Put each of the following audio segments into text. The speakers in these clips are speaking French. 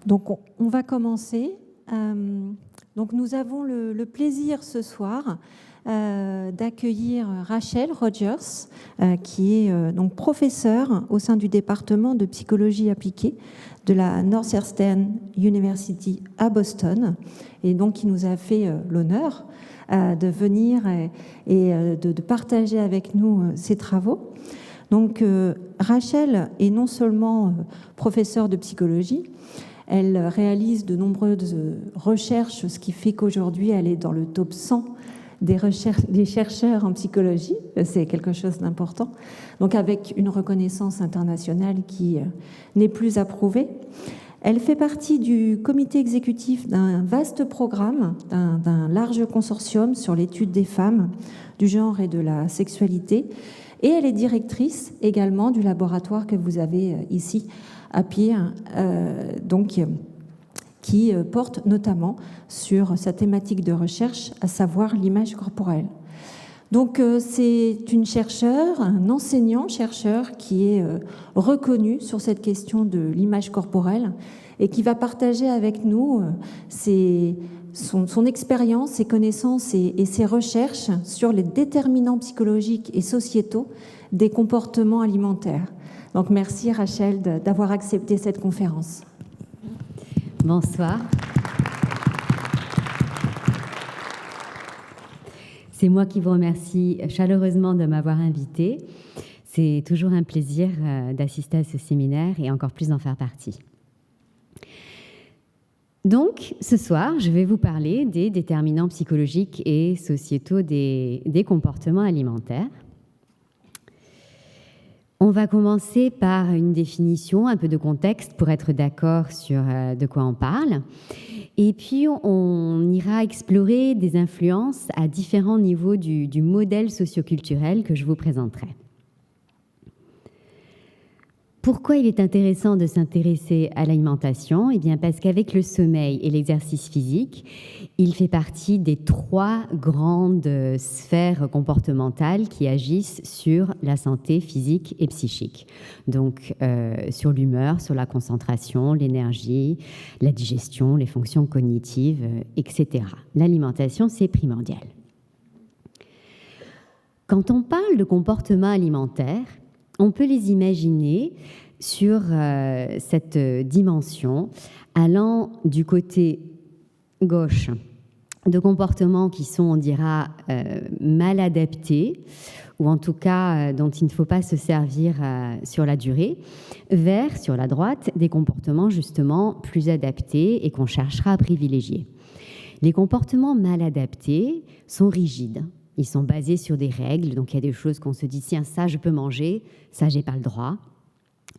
Donc, on va commencer. Donc, nous avons le plaisir ce soir d'accueillir Rachel Rogers, qui est donc professeure au sein du département de psychologie appliquée de la Northeastern University à Boston, et donc qui nous a fait l'honneur de venir et de partager avec nous ses travaux. Donc, Rachel est non seulement professeure de psychologie, elle réalise de nombreuses recherches, ce qui fait qu'aujourd'hui, elle est dans le top 100 des chercheurs en psychologie. C'est quelque chose d'important. Donc, avec une reconnaissance internationale qui n'est plus à prouver. Elle fait partie du comité exécutif d'un vaste programme, d'un large consortium sur l'étude des femmes, du genre et de la sexualité. Et elle est directrice également du laboratoire que vous avez ici à pied, qui porte notamment sur sa thématique de recherche, à savoir l'image corporelle. Donc c'est une chercheure, un enseignant-chercheur qui est reconnu sur cette question de l'image corporelle et qui va partager avec nous son expérience, ses connaissances et ses recherches sur les déterminants psychologiques et sociétaux des comportements alimentaires. Donc merci Rachel d'avoir accepté cette conférence. Bonsoir. C'est moi qui vous remercie chaleureusement de m'avoir invitée. C'est toujours un plaisir d'assister à ce séminaire et encore plus d'en faire partie. Donc, ce soir, je vais vous parler des déterminants psychologiques et sociétaux des comportements alimentaires. On va commencer par une définition, un peu de contexte pour être d'accord sur de quoi on parle. Et puis, on ira explorer des influences à différents niveaux du modèle socioculturel que je vous présenterai. Pourquoi il est intéressant de s'intéresser à l'alimentation ? Eh bien, parce qu'avec le sommeil et l'exercice physique, il fait partie des 3 grandes sphères comportementales qui agissent sur la santé physique et psychique. Donc, sur l'humeur, sur la concentration, l'énergie, la digestion, les fonctions cognitives, etc. L'alimentation, c'est primordial. Quand on parle de comportements alimentaires, on peut les imaginer sur cette dimension allant du côté gauche de comportements qui sont, on dira, mal adaptés, ou en tout cas dont il ne faut pas se servir sur la durée, vers, sur la droite, des comportements justement plus adaptés et qu'on cherchera à privilégier. Les comportements mal adaptés sont rigides. Ils sont basés sur des règles, donc il y a des choses qu'on se dit, tiens, ça je peux manger, ça j'ai pas le droit.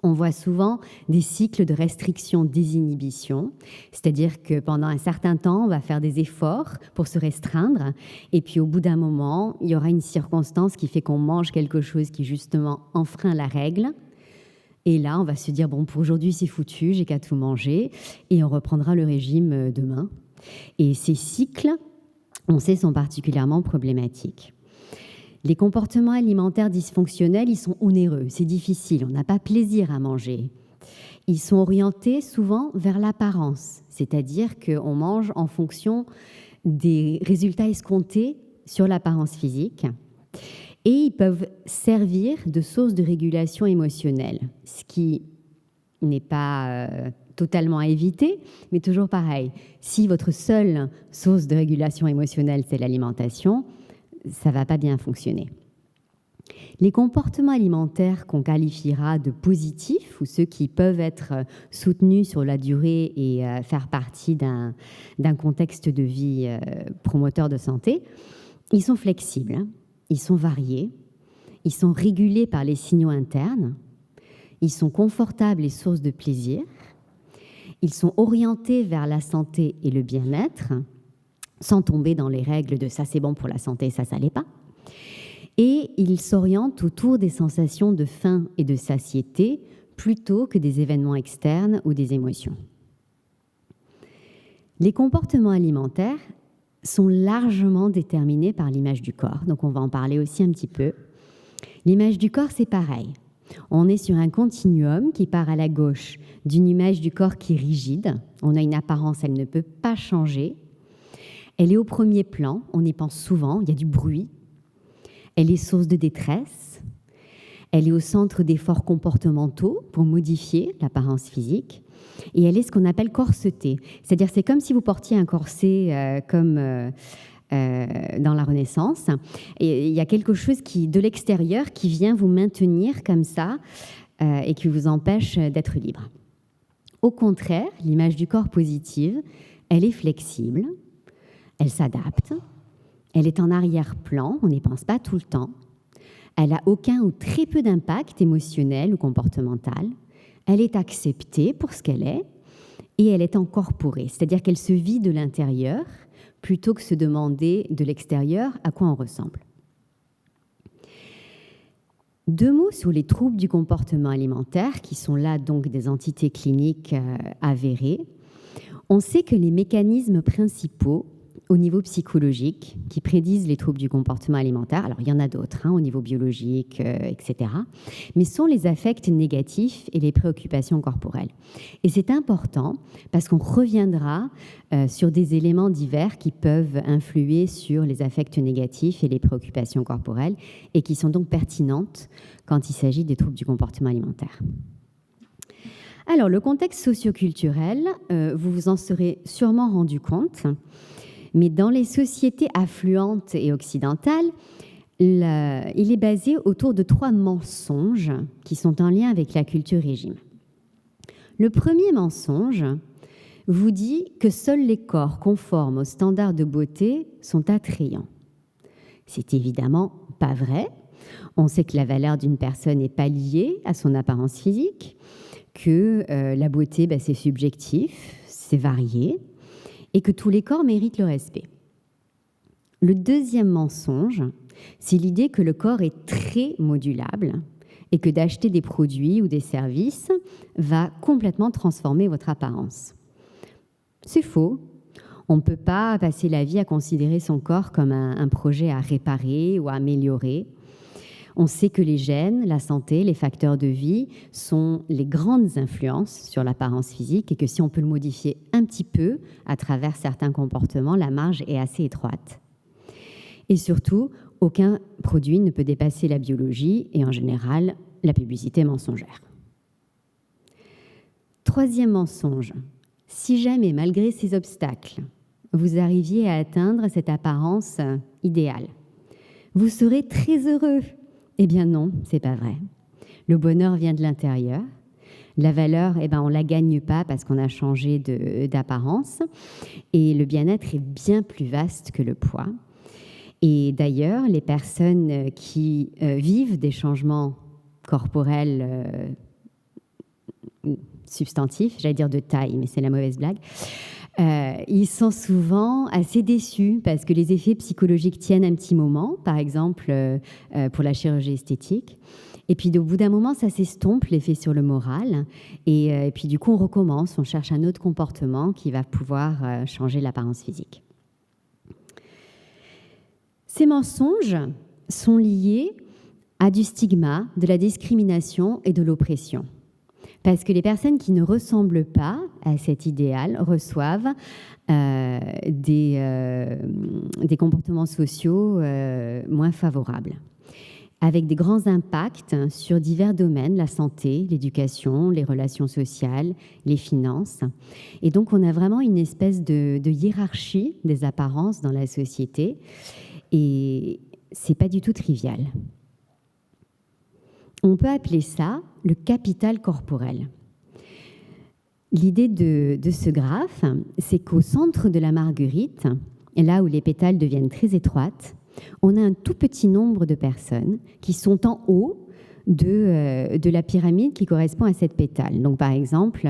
On voit souvent des cycles de restriction-désinhibition, c'est-à-dire que pendant un certain temps, on va faire des efforts pour se restreindre, et puis au bout d'un moment, il y aura une circonstance qui fait qu'on mange quelque chose qui justement enfreint la règle, et là, on va se dire, bon, pour aujourd'hui c'est foutu, j'ai qu'à tout manger, et on reprendra le régime demain. Et ces cycles, on sait, sont particulièrement problématiques. Les comportements alimentaires dysfonctionnels, ils sont onéreux, c'est difficile, on n'a pas plaisir à manger. Ils sont orientés souvent vers l'apparence, c'est-à-dire qu'on mange en fonction des résultats escomptés sur l'apparence physique. Et ils peuvent servir de source de régulation émotionnelle, ce qui n'est pas totalement à éviter, mais toujours pareil. Si votre seule source de régulation émotionnelle, c'est l'alimentation, ça ne va pas bien fonctionner. Les comportements alimentaires qu'on qualifiera de positifs, ou ceux qui peuvent être soutenus sur la durée et faire partie d'un contexte de vie promoteur de santé, ils sont flexibles, ils sont variés, ils sont régulés par les signaux internes, ils sont confortables et sources de plaisir, ils sont orientés vers la santé et le bien-être, sans tomber dans les règles de ça c'est bon pour la santé, ça l'est pas. Et ils s'orientent autour des sensations de faim et de satiété plutôt que des événements externes ou des émotions. Les comportements alimentaires sont largement déterminés par l'image du corps, donc on va en parler aussi un petit peu. L'image du corps, c'est pareil. On est sur un continuum qui part à la gauche d'une image du corps qui est rigide. On a une apparence, elle ne peut pas changer. Elle est au premier plan, on y pense souvent, il y a du bruit. Elle est source de détresse. Elle est au centre d'efforts comportementaux pour modifier l'apparence physique. Et elle est ce qu'on appelle corsetée. C'est-à-dire, c'est comme si vous portiez un corset dans la Renaissance. Et il y a quelque chose de l'extérieur qui vient vous maintenir comme ça et qui vous empêche d'être libre. Au contraire, l'image du corps positive, elle est flexible, elle s'adapte, elle est en arrière-plan, on n'y pense pas tout le temps, elle n'a aucun ou très peu d'impact émotionnel ou comportemental, elle est acceptée pour ce qu'elle est et elle est incorporée, c'est-à-dire qu'elle se vit de l'intérieur plutôt que se demander de l'extérieur à quoi on ressemble. 2 mots sur les troubles du comportement alimentaire, qui sont là donc des entités cliniques avérées. On sait que les mécanismes principaux au niveau psychologique qui prédisent les troubles du comportement alimentaire, alors il y en a d'autres au niveau biologique, etc., mais sont les affects négatifs et les préoccupations corporelles. Et c'est important parce qu'on reviendra sur des éléments divers qui peuvent influer sur les affects négatifs et les préoccupations corporelles et qui sont donc pertinentes quand il s'agit des troubles du comportement alimentaire. Alors, le contexte socioculturel, vous vous en serez sûrement rendu compte, mais dans les sociétés affluentes et occidentales, il est basé autour de 3 mensonges qui sont en lien avec la culture régime. Le premier mensonge vous dit que seuls les corps conformes aux standards de beauté sont attrayants. C'est évidemment pas vrai. On sait que la valeur d'une personne n'est pas liée à son apparence physique, que la beauté, c'est subjectif, c'est varié, et que tous les corps méritent le respect. Le deuxième mensonge, c'est l'idée que le corps est très modulable et que d'acheter des produits ou des services va complètement transformer votre apparence. C'est faux. On ne peut pas passer la vie à considérer son corps comme un projet à réparer ou à améliorer. On sait que les gènes, la santé, les facteurs de vie sont les grandes influences sur l'apparence physique et que si on peut le modifier un petit peu à travers certains comportements, la marge est assez étroite. Et surtout, aucun produit ne peut dépasser la biologie et en général, la publicité mensongère. Troisième mensonge, si jamais, malgré ces obstacles, vous arriviez à atteindre cette apparence idéale, vous serez très heureux. Eh bien non, c'est pas vrai. Le bonheur vient de l'intérieur. La valeur, on la gagne pas parce qu'on a changé d'apparence. Et le bien-être est bien plus vaste que le poids. Et d'ailleurs, les personnes qui vivent des changements corporels substantifs, j'allais dire de taille, mais c'est la mauvaise blague, ils sont souvent assez déçus parce que les effets psychologiques tiennent un petit moment, par exemple pour la chirurgie esthétique. Et puis au bout d'un moment, ça s'estompe, l'effet sur le moral. Et puis du coup, on recommence, on cherche un autre comportement qui va pouvoir changer l'apparence physique. Ces mensonges sont liés à du stigma, de la discrimination et de l'oppression. Parce que les personnes qui ne ressemblent pas à cet idéal reçoivent des comportements sociaux moins favorables, avec des grands impacts sur divers domaines, la santé, l'éducation, les relations sociales, les finances. Et donc, on a vraiment une espèce de hiérarchie des apparences dans la société, et c'est pas du tout trivial. On peut appeler ça le capital corporel. L'idée de ce graphe, c'est qu'au centre de la marguerite, là où les pétales deviennent très étroites, on a un tout petit nombre de personnes qui sont en haut de la pyramide qui correspond à cette pétale. Donc, par exemple,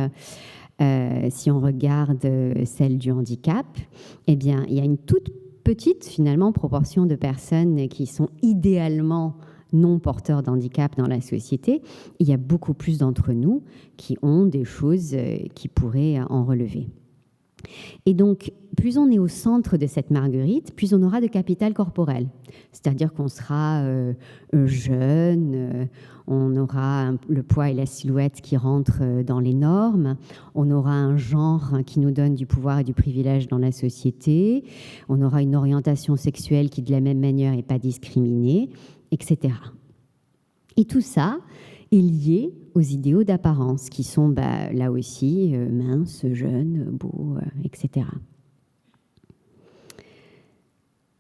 si on regarde celle du handicap, eh bien, il y a une toute petite, finalement, proportion de personnes qui sont idéalement non porteurs d'handicap dans la société. Il y a beaucoup plus d'entre nous qui ont des choses qui pourraient en relever. Et donc, plus on est au centre de cette marguerite, plus on aura de capital corporel. C'est-à-dire qu'on sera jeune, on aura le poids et la silhouette qui rentrent dans les normes, on aura un genre qui nous donne du pouvoir et du privilège dans la société, on aura une orientation sexuelle qui, de la même manière, n'est pas discriminée, etc. Et tout ça est lié aux idéaux d'apparence qui sont là aussi minces, jeunes, beaux, etc.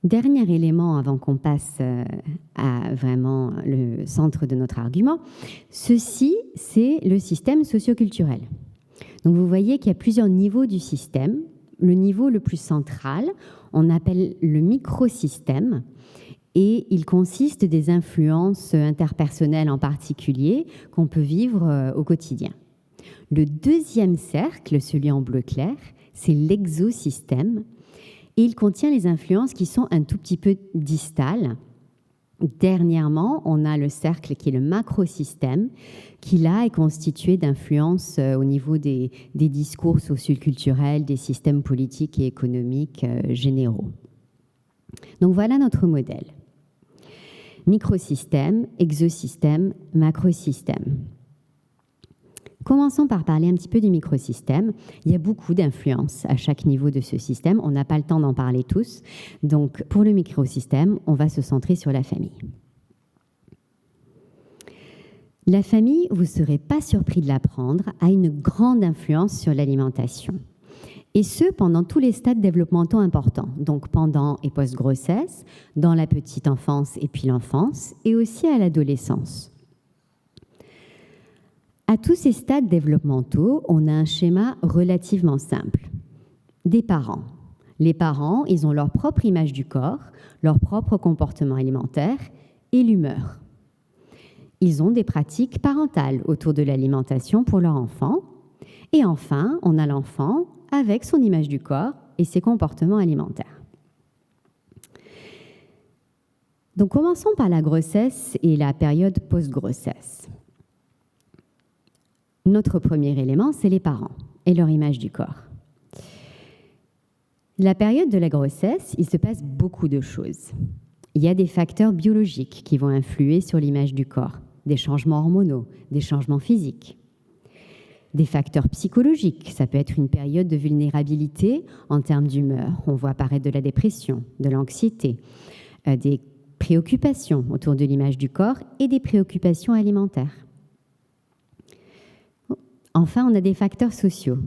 Dernier élément avant qu'on passe à vraiment le centre de notre argument, ceci, c'est le système socioculturel. Donc vous voyez qu'il y a plusieurs niveaux du système. Le niveau le plus central, on appelle le microsystème, et il consiste des influences interpersonnelles en particulier qu'on peut vivre au quotidien. Le deuxième cercle, celui en bleu clair, c'est l'exosystème, et il contient les influences qui sont un tout petit peu distales. Dernièrement, on a le cercle qui est le macrosystème, qui là est constitué d'influences au niveau des discours socioculturels, des systèmes politiques et économiques généraux. Donc voilà notre modèle. Microsystème, exosystème, macrosystème. Commençons par parler un petit peu du microsystème. Il y a beaucoup d'influences à chaque niveau de ce système. On n'a pas le temps d'en parler tous. Donc, pour le microsystème, on va se centrer sur la famille. La famille, vous ne serez pas surpris de l'apprendre, a une grande influence sur l'alimentation. Et ce, pendant tous les stades développementaux importants, donc pendant et post-grossesse, dans la petite enfance et puis l'enfance, et aussi à l'adolescence. À tous ces stades développementaux, on a un schéma relativement simple. Des parents. Les parents, ils ont leur propre image du corps, leur propre comportement alimentaire et l'humeur. Ils ont des pratiques parentales autour de l'alimentation pour leur enfant. Et enfin, on a l'enfant avec son image du corps et ses comportements alimentaires. Donc, commençons par la grossesse et la période post-grossesse. Notre premier élément, c'est les parents et leur image du corps. La période de la grossesse, il se passe beaucoup de choses. Il y a des facteurs biologiques qui vont influer sur l'image du corps, des changements hormonaux, des changements physiques. Des facteurs psychologiques, ça peut être une période de vulnérabilité en termes d'humeur. On voit apparaître de la dépression, de l'anxiété, des préoccupations autour de l'image du corps et des préoccupations alimentaires. Enfin, on a des facteurs sociaux.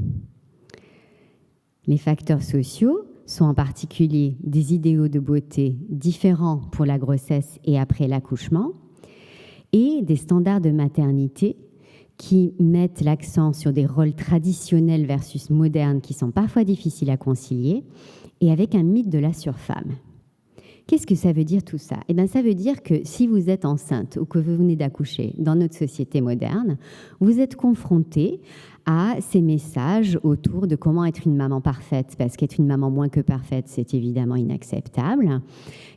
Les facteurs sociaux sont en particulier des idéaux de beauté différents pour la grossesse et après l'accouchement et des standards de maternité qui mettent l'accent sur des rôles traditionnels versus modernes qui sont parfois difficiles à concilier et avec un mythe de la surfemme. Qu'est-ce que ça veut dire tout ça ? Eh bien, ça veut dire que si vous êtes enceinte ou que vous venez d'accoucher dans notre société moderne, vous êtes confronté à ces messages autour de comment être une maman parfaite, parce qu'être une maman moins que parfaite, c'est évidemment inacceptable,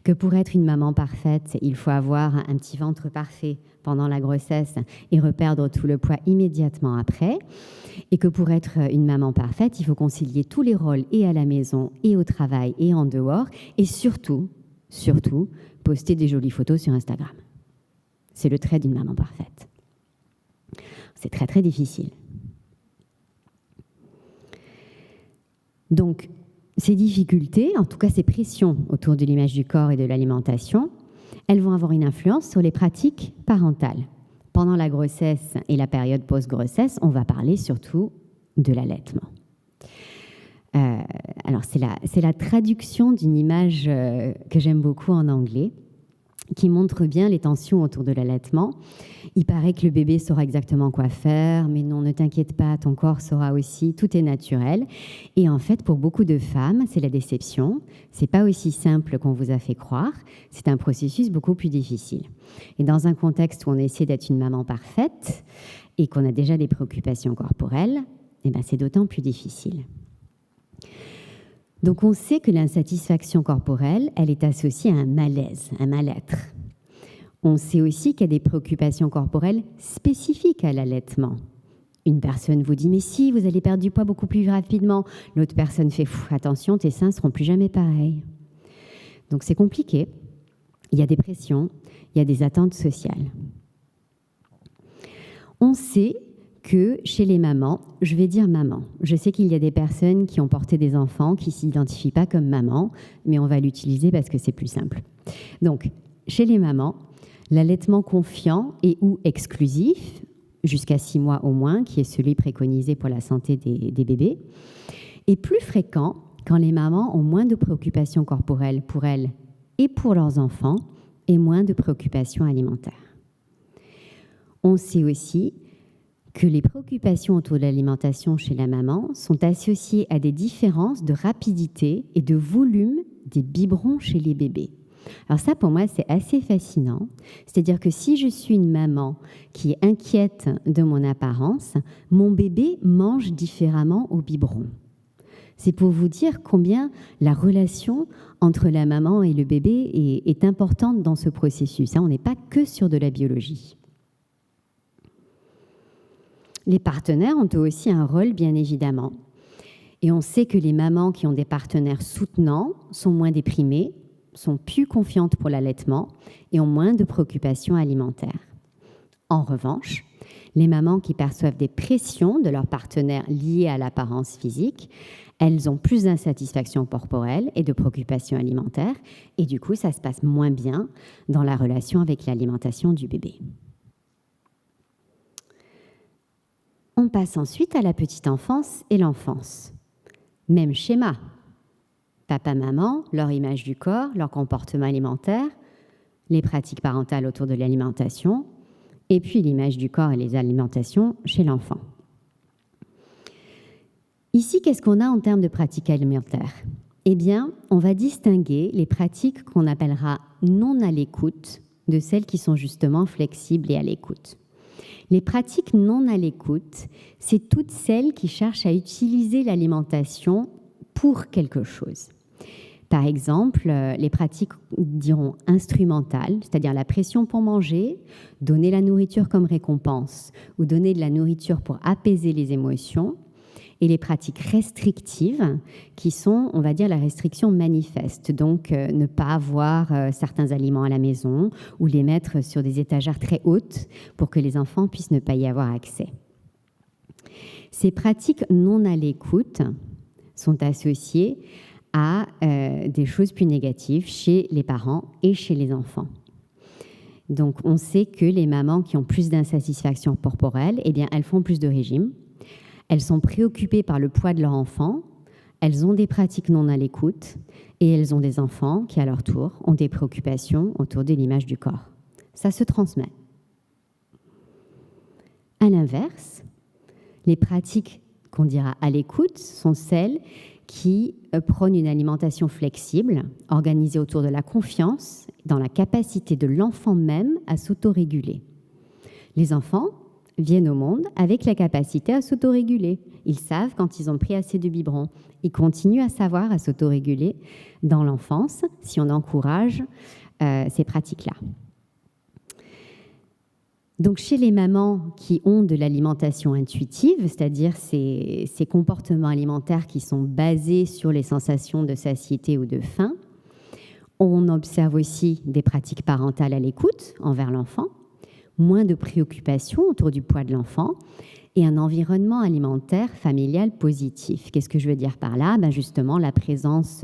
que pour être une maman parfaite, il faut avoir un petit ventre parfait pendant la grossesse et reperdre tout le poids immédiatement après, et que pour être une maman parfaite, il faut concilier tous les rôles et à la maison et au travail et en dehors, et surtout, poster des jolies photos sur Instagram. C'est le trait d'une maman parfaite. C'est très, très difficile. Donc, ces difficultés, en tout cas ces pressions autour de l'image du corps et de l'alimentation, elles vont avoir une influence sur les pratiques parentales. Pendant la grossesse et la période post-grossesse, on va parler surtout de l'allaitement. Alors, c'est la traduction d'une image que j'aime beaucoup en anglais, qui montre bien les tensions autour de l'allaitement. Il paraît que le bébé saura exactement quoi faire, mais non, ne t'inquiète pas, ton corps saura aussi, tout est naturel. Et en fait, pour beaucoup de femmes, c'est la déception. C'est pas aussi simple qu'on vous a fait croire. C'est un processus beaucoup plus difficile. Et dans un contexte où on essaie d'être une maman parfaite et qu'on a déjà des préoccupations corporelles, eh ben, c'est d'autant plus difficile. Donc, on sait que l'insatisfaction corporelle, elle est associée à un malaise, un mal-être. On sait aussi qu'il y a des préoccupations corporelles spécifiques à l'allaitement. Une personne vous dit « mais si, vous allez perdre du poids beaucoup plus rapidement ». L'autre personne fait « attention, tes seins ne seront plus jamais pareils ». Donc c'est compliqué, il y a des pressions, il y a des attentes sociales. On sait que chez les mamans, je vais dire maman, je sais qu'il y a des personnes qui ont porté des enfants qui ne s'identifient pas comme maman, mais on va l'utiliser parce que c'est plus simple. Donc, chez les mamans, l'allaitement confiant et ou exclusif, jusqu'à 6 mois au moins, qui est celui préconisé pour la santé des bébés, est plus fréquent quand les mamans ont moins de préoccupations corporelles pour elles et pour leurs enfants et moins de préoccupations alimentaires. On sait aussi que les préoccupations autour de l'alimentation chez la maman sont associées à des différences de rapidité et de volume des biberons chez les bébés. Alors ça, pour moi, c'est assez fascinant. C'est-à-dire que si je suis une maman qui est inquiète de mon apparence, mon bébé mange différemment au biberon. C'est pour vous dire combien la relation entre la maman et le bébé est importante dans ce processus. On n'est pas que sur de la biologie. Les partenaires ont aussi un rôle, bien évidemment. Et on sait que les mamans qui ont des partenaires soutenants sont moins déprimées, sont plus confiantes pour l'allaitement et ont moins de préoccupations alimentaires. En revanche, les mamans qui perçoivent des pressions de leurs partenaires liées à l'apparence physique, elles ont plus d'insatisfaction corporelle et de préoccupations alimentaires, et du coup, ça se passe moins bien dans la relation avec l'alimentation du bébé. On passe ensuite à la petite enfance et l'enfance. Même schéma. Papa, maman, leur image du corps, leur comportement alimentaire, les pratiques parentales autour de l'alimentation, et puis l'image du corps et les alimentations chez l'enfant. Ici, qu'est-ce qu'on a en termes de pratiques alimentaires ? Eh bien, on va distinguer les pratiques qu'on appellera non à l'écoute de celles qui sont justement flexibles et à l'écoute. Les pratiques non à l'écoute, c'est toutes celles qui cherchent à utiliser l'alimentation pour quelque chose. Par exemple, les pratiques, diront, instrumentales, c'est-à-dire la pression pour manger, donner la nourriture comme récompense ou donner de la nourriture pour apaiser les émotions, et les pratiques restrictives qui sont, on va dire, la restriction manifeste. Donc, ne pas avoir certains aliments à la maison ou les mettre sur des étagères très hautes pour que les enfants puissent ne pas y avoir accès. Ces pratiques non à l'écoute sont associées à des choses plus négatives chez les parents et chez les enfants. Donc, on sait que les mamans qui ont plus d'insatisfaction corporelle, eh bien, elles font plus de régime. Elles sont préoccupées par le poids de leur enfant, elles ont des pratiques non à l'écoute et elles ont des enfants qui, à leur tour, ont des préoccupations autour de l'image du corps. Ça se transmet. À l'inverse, les pratiques qu'on dira à l'écoute sont celles qui prônent une alimentation flexible, organisée autour de la confiance, dans la capacité de l'enfant même à s'autoréguler. Les enfants viennent au monde avec la capacité à s'autoréguler. Ils savent quand ils ont pris assez de biberons. Ils continuent à savoir à s'autoréguler dans l'enfance si on encourage ces pratiques-là. Donc chez les mamans qui ont de l'alimentation intuitive, c'est-à-dire ces comportements alimentaires qui sont basés sur les sensations de satiété ou de faim, on observe aussi des pratiques parentales à l'écoute envers l'enfant, moins de préoccupations autour du poids de l'enfant et un environnement alimentaire familial positif. Qu'est-ce que je veux dire par là ? Justement, la présence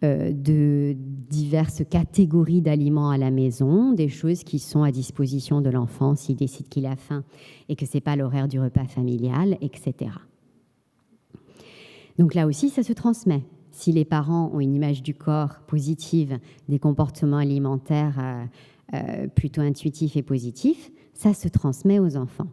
de diverses catégories d'aliments à la maison, des choses qui sont à disposition de l'enfant s'il décide qu'il a faim et que ce n'est pas l'horaire du repas familial, etc. Donc là aussi, ça se transmet. Si les parents ont une image du corps positive, des comportements alimentaires plutôt intuitifs et positifs, ça se transmet aux enfants.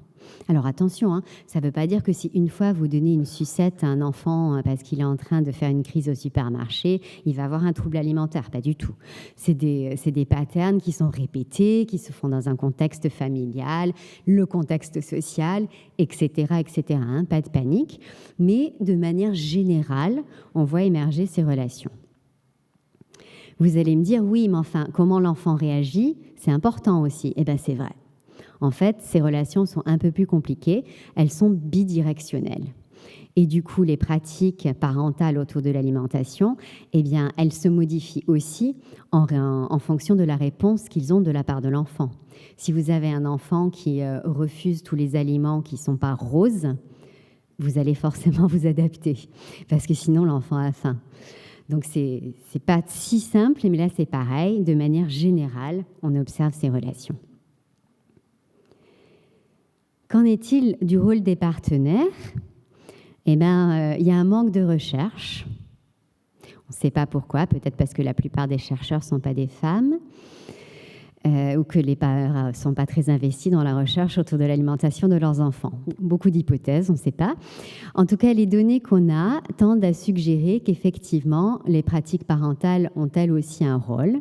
Alors attention, ça ne veut pas dire que si une fois vous donnez une sucette à un enfant parce qu'il est en train de faire une crise au supermarché, il va avoir un trouble alimentaire, pas du tout. C'est des patterns qui sont répétés, qui se font dans un contexte familial, le contexte social, etc. etc. Pas de panique, mais de manière générale, on voit émerger ces relations. Vous allez me dire, oui, mais enfin, comment l'enfant réagit, c'est important aussi. Eh bien, c'est vrai. En fait, ces relations sont un peu plus compliquées, elles sont bidirectionnelles. Et du coup, les pratiques parentales autour de l'alimentation, eh bien, elles se modifient aussi en fonction de la réponse qu'ils ont de la part de l'enfant. Si vous avez un enfant qui refuse tous les aliments qui ne sont pas roses, vous allez forcément vous adapter, parce que sinon l'enfant a faim. Donc, c'est pas si simple, mais là, c'est pareil. De manière générale, on observe ces relations. Qu'en est-il du rôle des partenaires ? Eh bien, il y a un manque de recherche. On ne sait pas pourquoi, peut-être parce que la plupart des chercheurs ne sont pas des femmes, ou que les parents ne sont pas très investis dans la recherche autour de l'alimentation de leurs enfants. Beaucoup d'hypothèses, on ne sait pas. En tout cas, les données qu'on a tendent à suggérer qu'effectivement, les pratiques parentales ont elles aussi un rôle.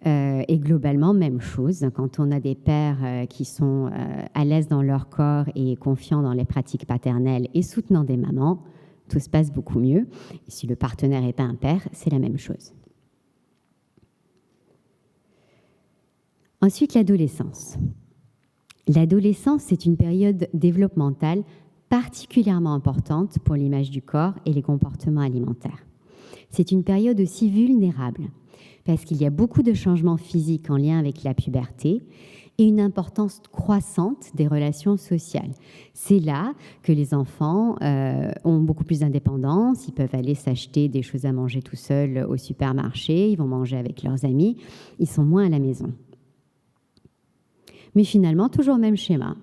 Et globalement, même chose. Quand on a des pères qui sont à l'aise dans leur corps et confiants dans les pratiques paternelles et soutenant des mamans, tout se passe beaucoup mieux. Et si le partenaire n'est pas un père, c'est la même chose. Ensuite, l'adolescence. L'adolescence, c'est une période développementale particulièrement importante pour l'image du corps et les comportements alimentaires. C'est une période aussi vulnérable parce qu'il y a beaucoup de changements physiques en lien avec la puberté et une importance croissante des relations sociales. C'est là que les enfants ont beaucoup plus d'indépendance, ils peuvent aller s'acheter des choses à manger tout seuls au supermarché, ils vont manger avec leurs amis, ils sont moins à la maison. Mais finalement, toujours le même schéma.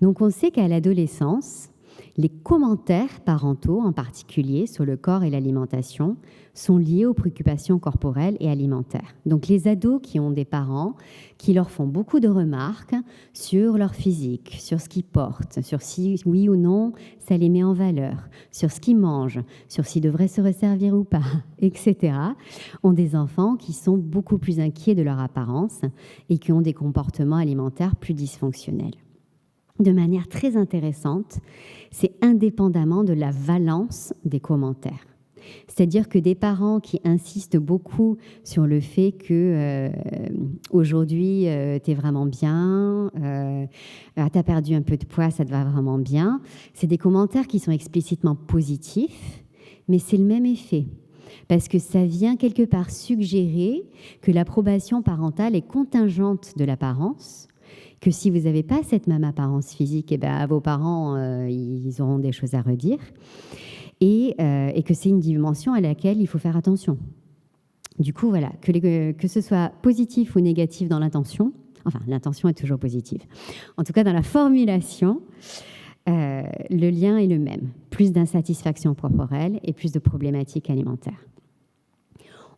Donc on sait qu'à l'adolescence, les commentaires parentaux, en particulier sur le corps et l'alimentation, sont liés aux préoccupations corporelles et alimentaires. Donc les ados qui ont des parents qui leur font beaucoup de remarques sur leur physique, sur ce qu'ils portent, sur si oui ou non ça les met en valeur, sur ce qu'ils mangent, sur s'ils devraient se resservir ou pas, etc., ont des enfants qui sont beaucoup plus inquiets de leur apparence et qui ont des comportements alimentaires plus dysfonctionnels. De manière très intéressante, c'est indépendamment de la valence des commentaires. C'est-à-dire que des parents qui insistent beaucoup sur le fait que aujourd'hui, tu es vraiment bien, tu as perdu un peu de poids, ça te va vraiment bien, c'est des commentaires qui sont explicitement positifs, mais c'est le même effet. Parce que ça vient quelque part suggérer que l'approbation parentale est contingente de l'apparence, que si vous n'avez pas cette même apparence physique, eh ben, vos parents, ils auront des choses à redire, et que c'est une dimension à laquelle il faut faire attention. Du coup, voilà, que ce soit positif ou négatif dans l'intention, enfin, l'intention est toujours positive. En tout cas, dans la formulation, le lien est le même. Plus d'insatisfaction corporelle et plus de problématiques alimentaires.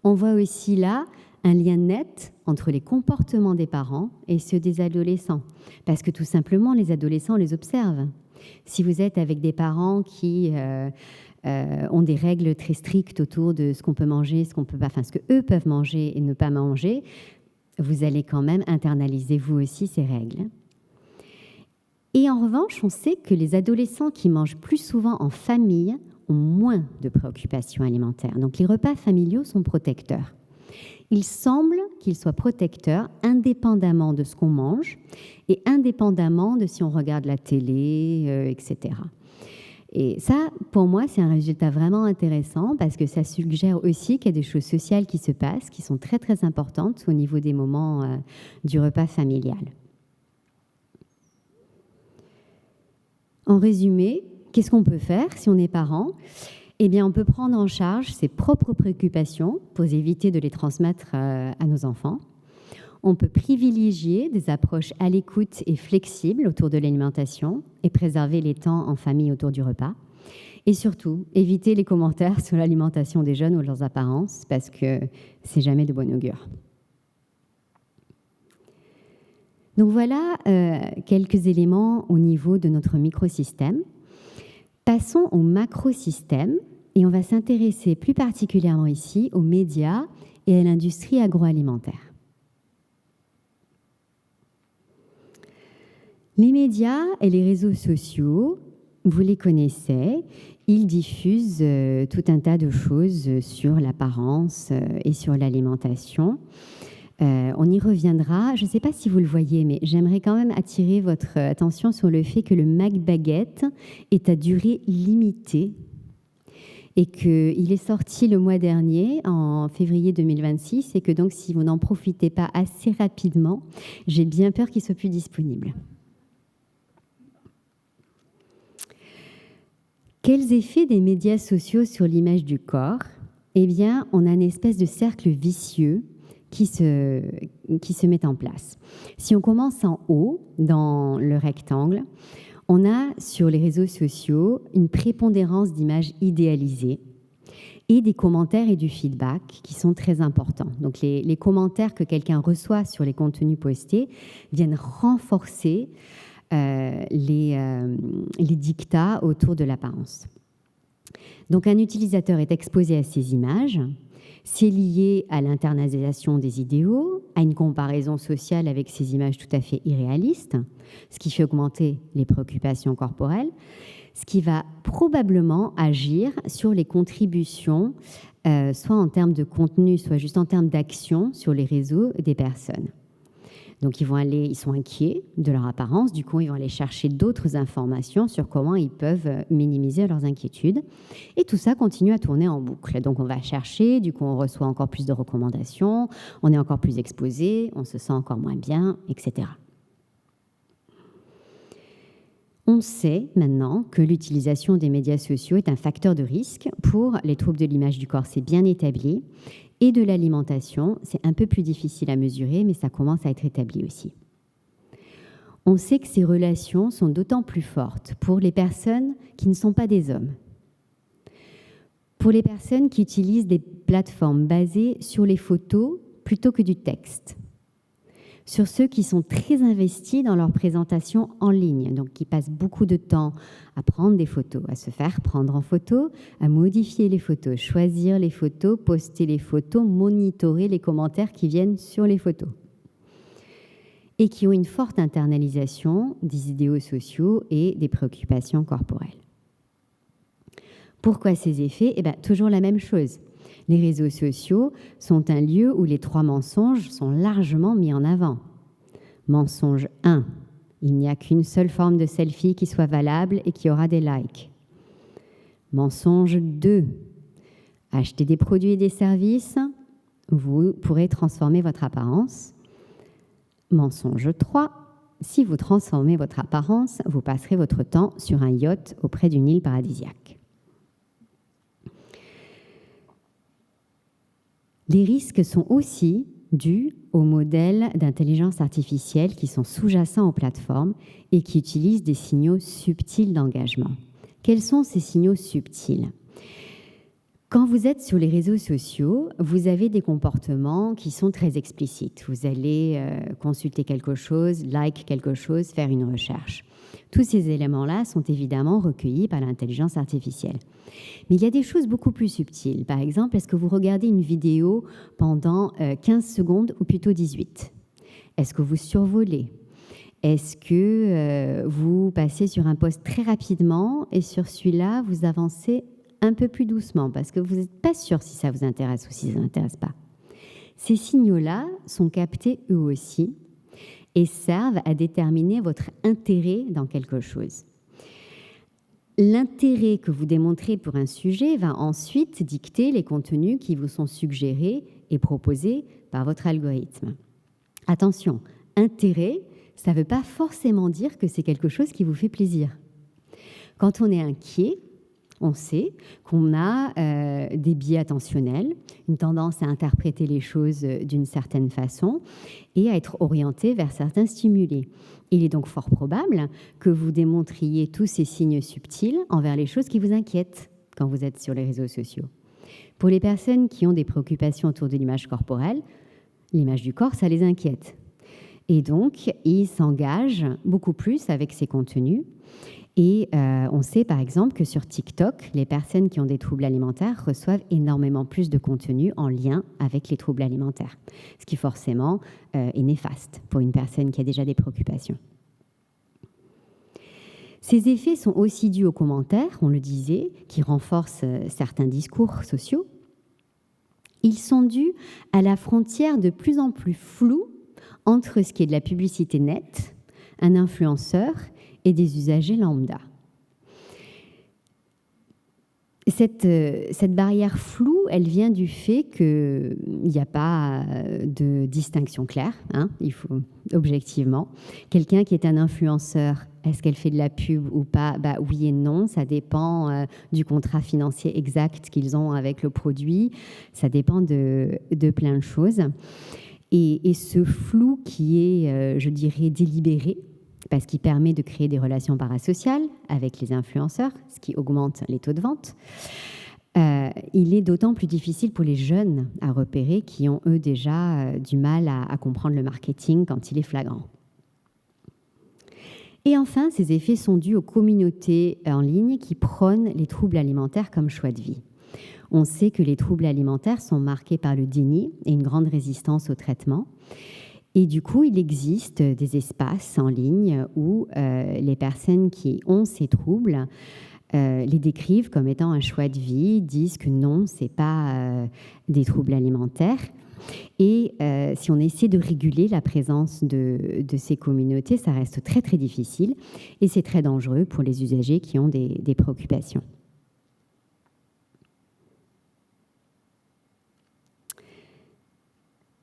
On voit aussi là un lien net entre les comportements des parents et ceux des adolescents. Parce que tout simplement, les adolescents les observent. Si vous êtes avec des parents qui ont des règles très strictes autour de ce qu'on peut manger, ce qu'on peut pas, enfin ce que eux peuvent manger et ne pas manger, vous allez quand même internaliser vous aussi ces règles. Et en revanche, on sait que les adolescents qui mangent plus souvent en famille ont moins de préoccupations alimentaires. Donc les repas familiaux sont protecteurs. Il semble qu'ils soient protecteurs indépendamment de ce qu'on mange et indépendamment de si on regarde la télé, etc. Et ça, pour moi, c'est un résultat vraiment intéressant parce que ça suggère aussi qu'il y a des choses sociales qui se passent, qui sont très, très importantes au niveau des moments du repas familial. En résumé, qu'est-ce qu'on peut faire si on est parent ? Eh bien, on peut prendre en charge ses propres préoccupations pour éviter de les transmettre à nos enfants. On peut privilégier des approches à l'écoute et flexibles autour de l'alimentation et préserver les temps en famille autour du repas. Et surtout, éviter les commentaires sur l'alimentation des jeunes ou leurs apparences parce que c'est jamais de bon augure. Donc voilà quelques éléments au niveau de notre microsystème. Passons au macrosystème et on va s'intéresser plus particulièrement ici aux médias et à l'industrie agroalimentaire. Les médias et les réseaux sociaux, vous les connaissez, ils diffusent tout un tas de choses sur l'apparence et sur l'alimentation. On y reviendra. Je ne sais pas si vous le voyez, mais j'aimerais quand même attirer votre attention sur le fait que le MacBaguette est à durée limitée et qu'il est sorti le mois dernier, en février 2026, et que donc si vous n'en profitez pas assez rapidement, j'ai bien peur qu'il ne soit plus disponible. Quels effets des médias sociaux sur l'image du corps? Eh bien, on a une espèce de cercle vicieux qui se met en place. Si on commence en haut, dans le rectangle, on a sur les réseaux sociaux une prépondérance d'images idéalisées et des commentaires et du feedback qui sont très importants. Donc les commentaires que quelqu'un reçoit sur les contenus postés viennent renforcer les dictats autour de l'apparence. Donc un utilisateur est exposé à ces images. C'est lié à l'internalisation des idéaux, à une comparaison sociale avec ces images tout à fait irréalistes, ce qui fait augmenter les préoccupations corporelles, ce qui va probablement agir sur les contributions, soit en termes de contenu, soit juste en termes d'action sur les réseaux des personnes. Donc ils sont inquiets de leur apparence, du coup ils vont aller chercher d'autres informations sur comment ils peuvent minimiser leurs inquiétudes. Et tout ça continue à tourner en boucle. Donc on va chercher, du coup on reçoit encore plus de recommandations, on est encore plus exposé, on se sent encore moins bien, etc. On sait maintenant que l'utilisation des médias sociaux est un facteur de risque pour les troubles de l'image du corps, c'est bien établi. Et de l'alimentation, c'est un peu plus difficile à mesurer, mais ça commence à être établi aussi. On sait que ces relations sont d'autant plus fortes pour les personnes qui ne sont pas des hommes. Pour les personnes qui utilisent des plateformes basées sur les photos plutôt que du texte. Sur ceux qui sont très investis dans leur présentation en ligne, donc qui passent beaucoup de temps à prendre des photos, à se faire prendre en photo, à modifier les photos, choisir les photos, poster les photos, monitorer les commentaires qui viennent sur les photos. Et qui ont une forte internalisation des idéaux sociaux et des préoccupations corporelles. Pourquoi ces effets? Eh bien, toujours la même chose. Les réseaux sociaux sont un lieu où les 3 mensonges sont largement mis en avant. Mensonge 1, il n'y a qu'une seule forme de selfie qui soit valable et qui aura des likes. Mensonge 2, achetez des produits et des services, vous pourrez transformer votre apparence. Mensonge 3, si vous transformez votre apparence, vous passerez votre temps sur un yacht auprès d'une île paradisiaque. Les risques sont aussi dus aux modèles d'intelligence artificielle qui sont sous-jacents aux plateformes et qui utilisent des signaux subtils d'engagement. Quels sont ces signaux subtils? Quand vous êtes sur les réseaux sociaux, vous avez des comportements qui sont très explicites. Vous allez consulter quelque chose, like quelque chose, faire une recherche. Tous ces éléments-là sont évidemment recueillis par l'intelligence artificielle. Mais il y a des choses beaucoup plus subtiles. Par exemple, est-ce que vous regardez une vidéo pendant 15 secondes ou plutôt 18? Est-ce que vous survolez? Est-ce que vous passez sur un post très rapidement et sur celui-là, vous avancez un peu plus doucement parce que vous n'êtes pas sûr si ça vous intéresse ou si ça ne vous intéresse pas? Ces signaux-là sont captés eux aussi et servent à déterminer votre intérêt dans quelque chose. L'intérêt que vous démontrez pour un sujet va ensuite dicter les contenus qui vous sont suggérés et proposés par votre algorithme. Attention, intérêt, ça ne veut pas forcément dire que c'est quelque chose qui vous fait plaisir. Quand on est inquiet, on sait qu'on a des biais attentionnels, une tendance à interpréter les choses d'une certaine façon et à être orienté vers certains stimuli. Il est donc fort probable que vous démontriez tous ces signes subtils envers les choses qui vous inquiètent quand vous êtes sur les réseaux sociaux. Pour les personnes qui ont des préoccupations autour de l'image corporelle, l'image du corps, ça les inquiète. Et donc, ils s'engagent beaucoup plus avec ces contenus. Et on sait par exemple que sur TikTok, les personnes qui ont des troubles alimentaires reçoivent énormément plus de contenu en lien avec les troubles alimentaires, ce qui forcément est néfaste pour une personne qui a déjà des préoccupations. Ces effets sont aussi dus aux commentaires, on le disait, qui renforcent certains discours sociaux. Ils sont dus à la frontière de plus en plus floue entre ce qui est de la publicité nette, un influenceur et des usagers lambda. Cette barrière floue, elle vient du fait qu'il n'y a pas de distinction claire, il faut objectivement. Quelqu'un qui est un influenceur, est-ce qu'elle fait de la pub ou pas? Oui et non, ça dépend du contrat financier exact qu'ils ont avec le produit, ça dépend de plein de choses. Et ce flou qui est, je dirais, délibéré, parce qu'il permet de créer des relations parasociales avec les influenceurs, ce qui augmente les taux de vente. Il est d'autant plus difficile pour les jeunes à repérer qui ont, eux, déjà du mal à comprendre le marketing quand il est flagrant. Et enfin, ces effets sont dus aux communautés en ligne qui prônent les troubles alimentaires comme choix de vie. On sait que les troubles alimentaires sont marqués par le déni et une grande résistance au traitement. Et du coup, il existe des espaces en ligne où les personnes qui ont ces troubles les décrivent comme étant un choix de vie, disent que non, ce n'est pas des troubles alimentaires. Et si on essaie de réguler la présence de ces communautés, ça reste très très difficile et c'est très dangereux pour les usagers qui ont des préoccupations.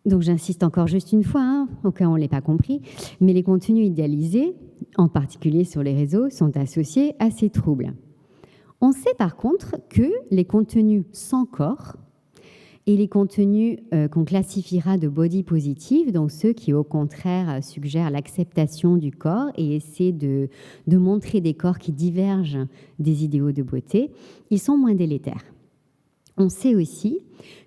Donc j'insiste encore juste une fois, au cas où on ne l'ait pas compris, mais les contenus idéalisés, en particulier sur les réseaux, sont associés à ces troubles. On sait par contre que les contenus sans corps et les contenus qu'on classifiera de body positive, donc ceux qui au contraire suggèrent l'acceptation du corps et essaient de montrer des corps qui divergent des idéaux de beauté, ils sont moins délétères. On sait aussi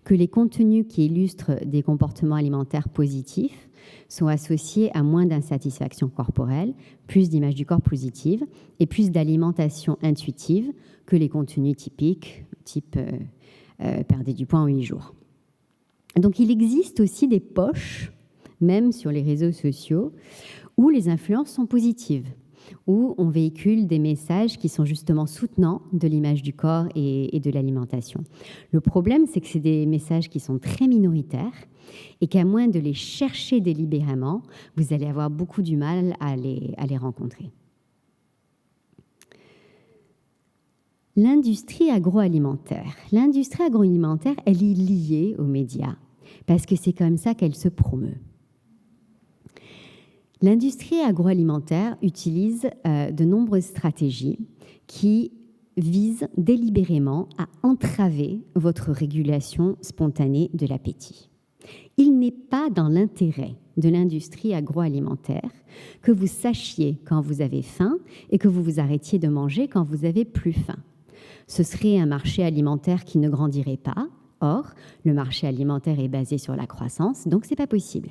que les contenus qui illustrent des comportements alimentaires positifs sont associés à moins d'insatisfaction corporelle, plus d'images du corps positives et plus d'alimentation intuitive que les contenus typiques, type perdez du poids en 8 jours. Donc il existe aussi des poches, même sur les réseaux sociaux, où les influences sont positives, où on véhicule des messages qui sont justement soutenants de l'image du corps et de l'alimentation. Le problème, c'est que c'est des messages qui sont très minoritaires et qu'à moins de les chercher délibérément, vous allez avoir beaucoup du mal à les rencontrer. L'industrie agroalimentaire. L'industrie agroalimentaire, elle est liée aux médias parce que c'est comme ça qu'elle se promeut. L'industrie agroalimentaire utilise de nombreuses stratégies qui visent délibérément à entraver votre régulation spontanée de l'appétit. Il n'est pas dans l'intérêt de l'industrie agroalimentaire que vous sachiez quand vous avez faim et que vous vous arrêtiez de manger quand vous avez plus faim. Ce serait un marché alimentaire qui ne grandirait pas. Or, le marché alimentaire est basé sur la croissance, donc ce n'est pas possible.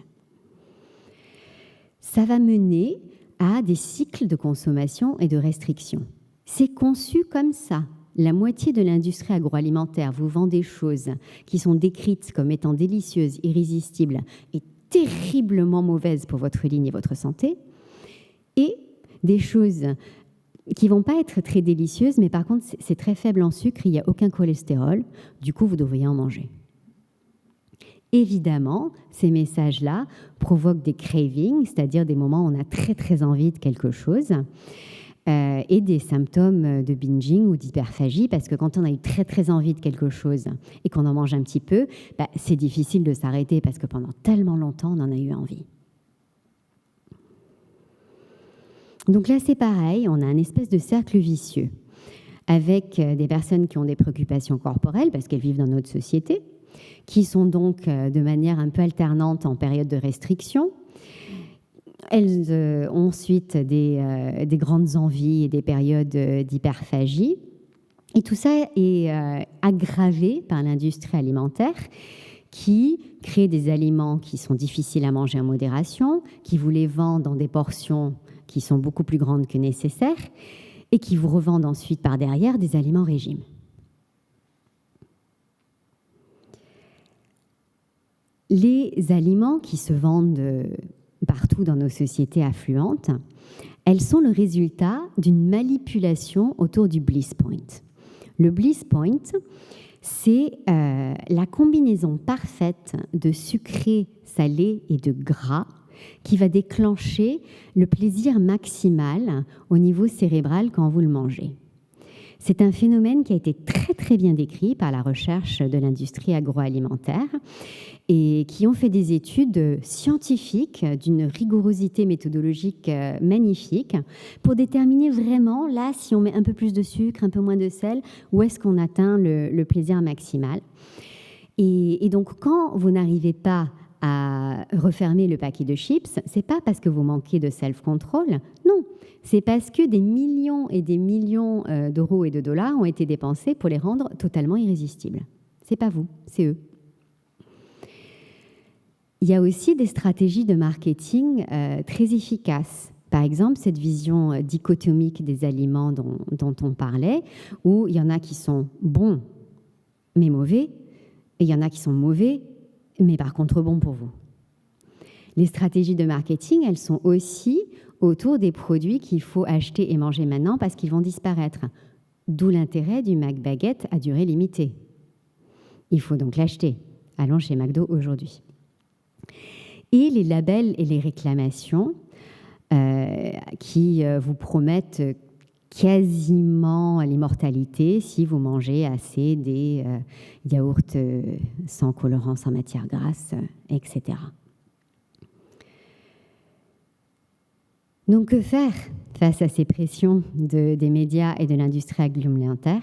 Ça va mener à des cycles de consommation et de restriction. C'est conçu comme ça. La moitié de l'industrie agroalimentaire vous vend des choses qui sont décrites comme étant délicieuses, irrésistibles et terriblement mauvaises pour votre ligne et votre santé, et des choses qui ne vont pas être très délicieuses, mais par contre, c'est très faible en sucre, il n'y a aucun cholestérol, du coup, vous devriez en manger. Évidemment, ces messages-là provoquent des cravings, c'est-à-dire des moments où on a très, très envie de quelque chose, et des symptômes de binging ou d'hyperphagie, parce que quand on a eu très, très envie de quelque chose et qu'on en mange un petit peu, c'est difficile de s'arrêter parce que pendant tellement longtemps, on en a eu envie. Donc là, c'est pareil, on a un espèce de cercle vicieux avec des personnes qui ont des préoccupations corporelles parce qu'elles vivent dans notre société, qui sont donc de manière un peu alternante en période de restriction. Elles ont ensuite des grandes envies et des périodes d'hyperphagie. Et tout ça est aggravé par l'industrie alimentaire qui crée des aliments qui sont difficiles à manger en modération, qui vous les vend dans des portions qui sont beaucoup plus grandes que nécessaires et qui vous revendent ensuite par derrière des aliments régime. Les aliments qui se vendent partout dans nos sociétés affluentes, elles sont le résultat d'une manipulation autour du bliss point. Le bliss point, c'est la combinaison parfaite de sucré, salé et de gras qui va déclencher le plaisir maximal au niveau cérébral quand vous le mangez. C'est un phénomène qui a été très très bien décrit par la recherche de l'industrie agroalimentaire et qui ont fait des études scientifiques d'une rigorosité méthodologique magnifique pour déterminer vraiment, là, si on met un peu plus de sucre, un peu moins de sel, où est-ce qu'on atteint le plaisir maximal. Et donc, quand vous n'arrivez pas à refermer le paquet de chips, c'est pas parce que vous manquez de self-control, non, c'est parce que des millions et des millions d'euros et de dollars ont été dépensés pour les rendre totalement irrésistibles. C'est pas vous, c'est eux. Il y a aussi des stratégies de marketing très efficaces. Par exemple, cette vision dichotomique des aliments dont on parlait, où il y en a qui sont bons mais mauvais, et il y en a qui sont mauvais mais par contre bons pour vous. Les stratégies de marketing, elles sont aussi autour des produits qu'il faut acheter et manger maintenant parce qu'ils vont disparaître. D'où l'intérêt du McBaguette à durée limitée. Il faut donc l'acheter. Allons chez McDo aujourd'hui. Et les labels et les réclamations qui vous promettent quasiment l'immortalité si vous mangez assez des yaourts sans colorant, sans matière grasse, etc. Donc, que faire face à ces pressions des médias et de l'industrie agroalimentaire?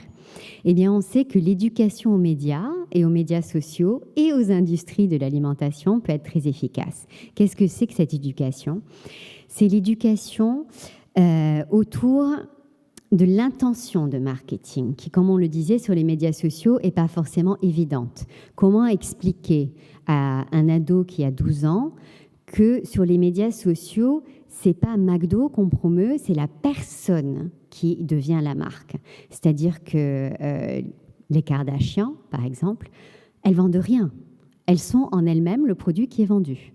Eh bien, on sait que l'éducation aux médias et aux médias sociaux et aux industries de l'alimentation peut être très efficace. Qu'est-ce que c'est que cette éducation? C'est l'éducation autour de l'intention de marketing, qui, comme on le disait sur les médias sociaux, n'est pas forcément évidente. Comment expliquer à un ado qui a 12 ans que sur les médias sociaux, c'est pas McDo qu'on promeut, c'est la personne qui devient la marque. C'est-à-dire que les Kardashian, par exemple, elles vendent rien. Elles sont en elles-mêmes le produit qui est vendu.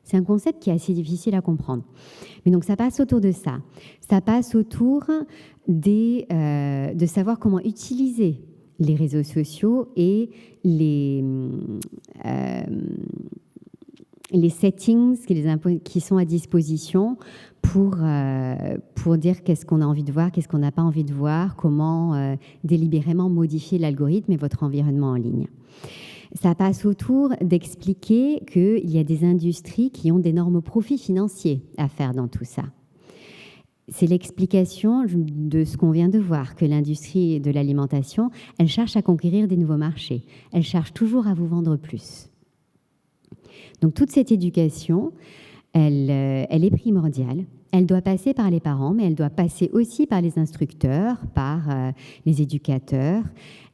C'est un concept qui est assez difficile à comprendre. Mais donc, ça passe autour de ça. Ça passe autour de savoir comment utiliser les réseaux sociaux et les settings qui sont à disposition pour dire qu'est-ce qu'on a envie de voir, qu'est-ce qu'on n'a pas envie de voir, comment délibérément modifier l'algorithme et votre environnement en ligne. Ça passe autour d'expliquer qu'il y a des industries qui ont d'énormes profits financiers à faire dans tout ça. C'est l'explication de ce qu'on vient de voir, que l'industrie de l'alimentation, elle cherche à conquérir des nouveaux marchés. Elle cherche toujours à vous vendre plus. Donc toute cette éducation, elle est primordiale. Elle doit passer par les parents, mais elle doit passer aussi par les instructeurs, par les éducateurs.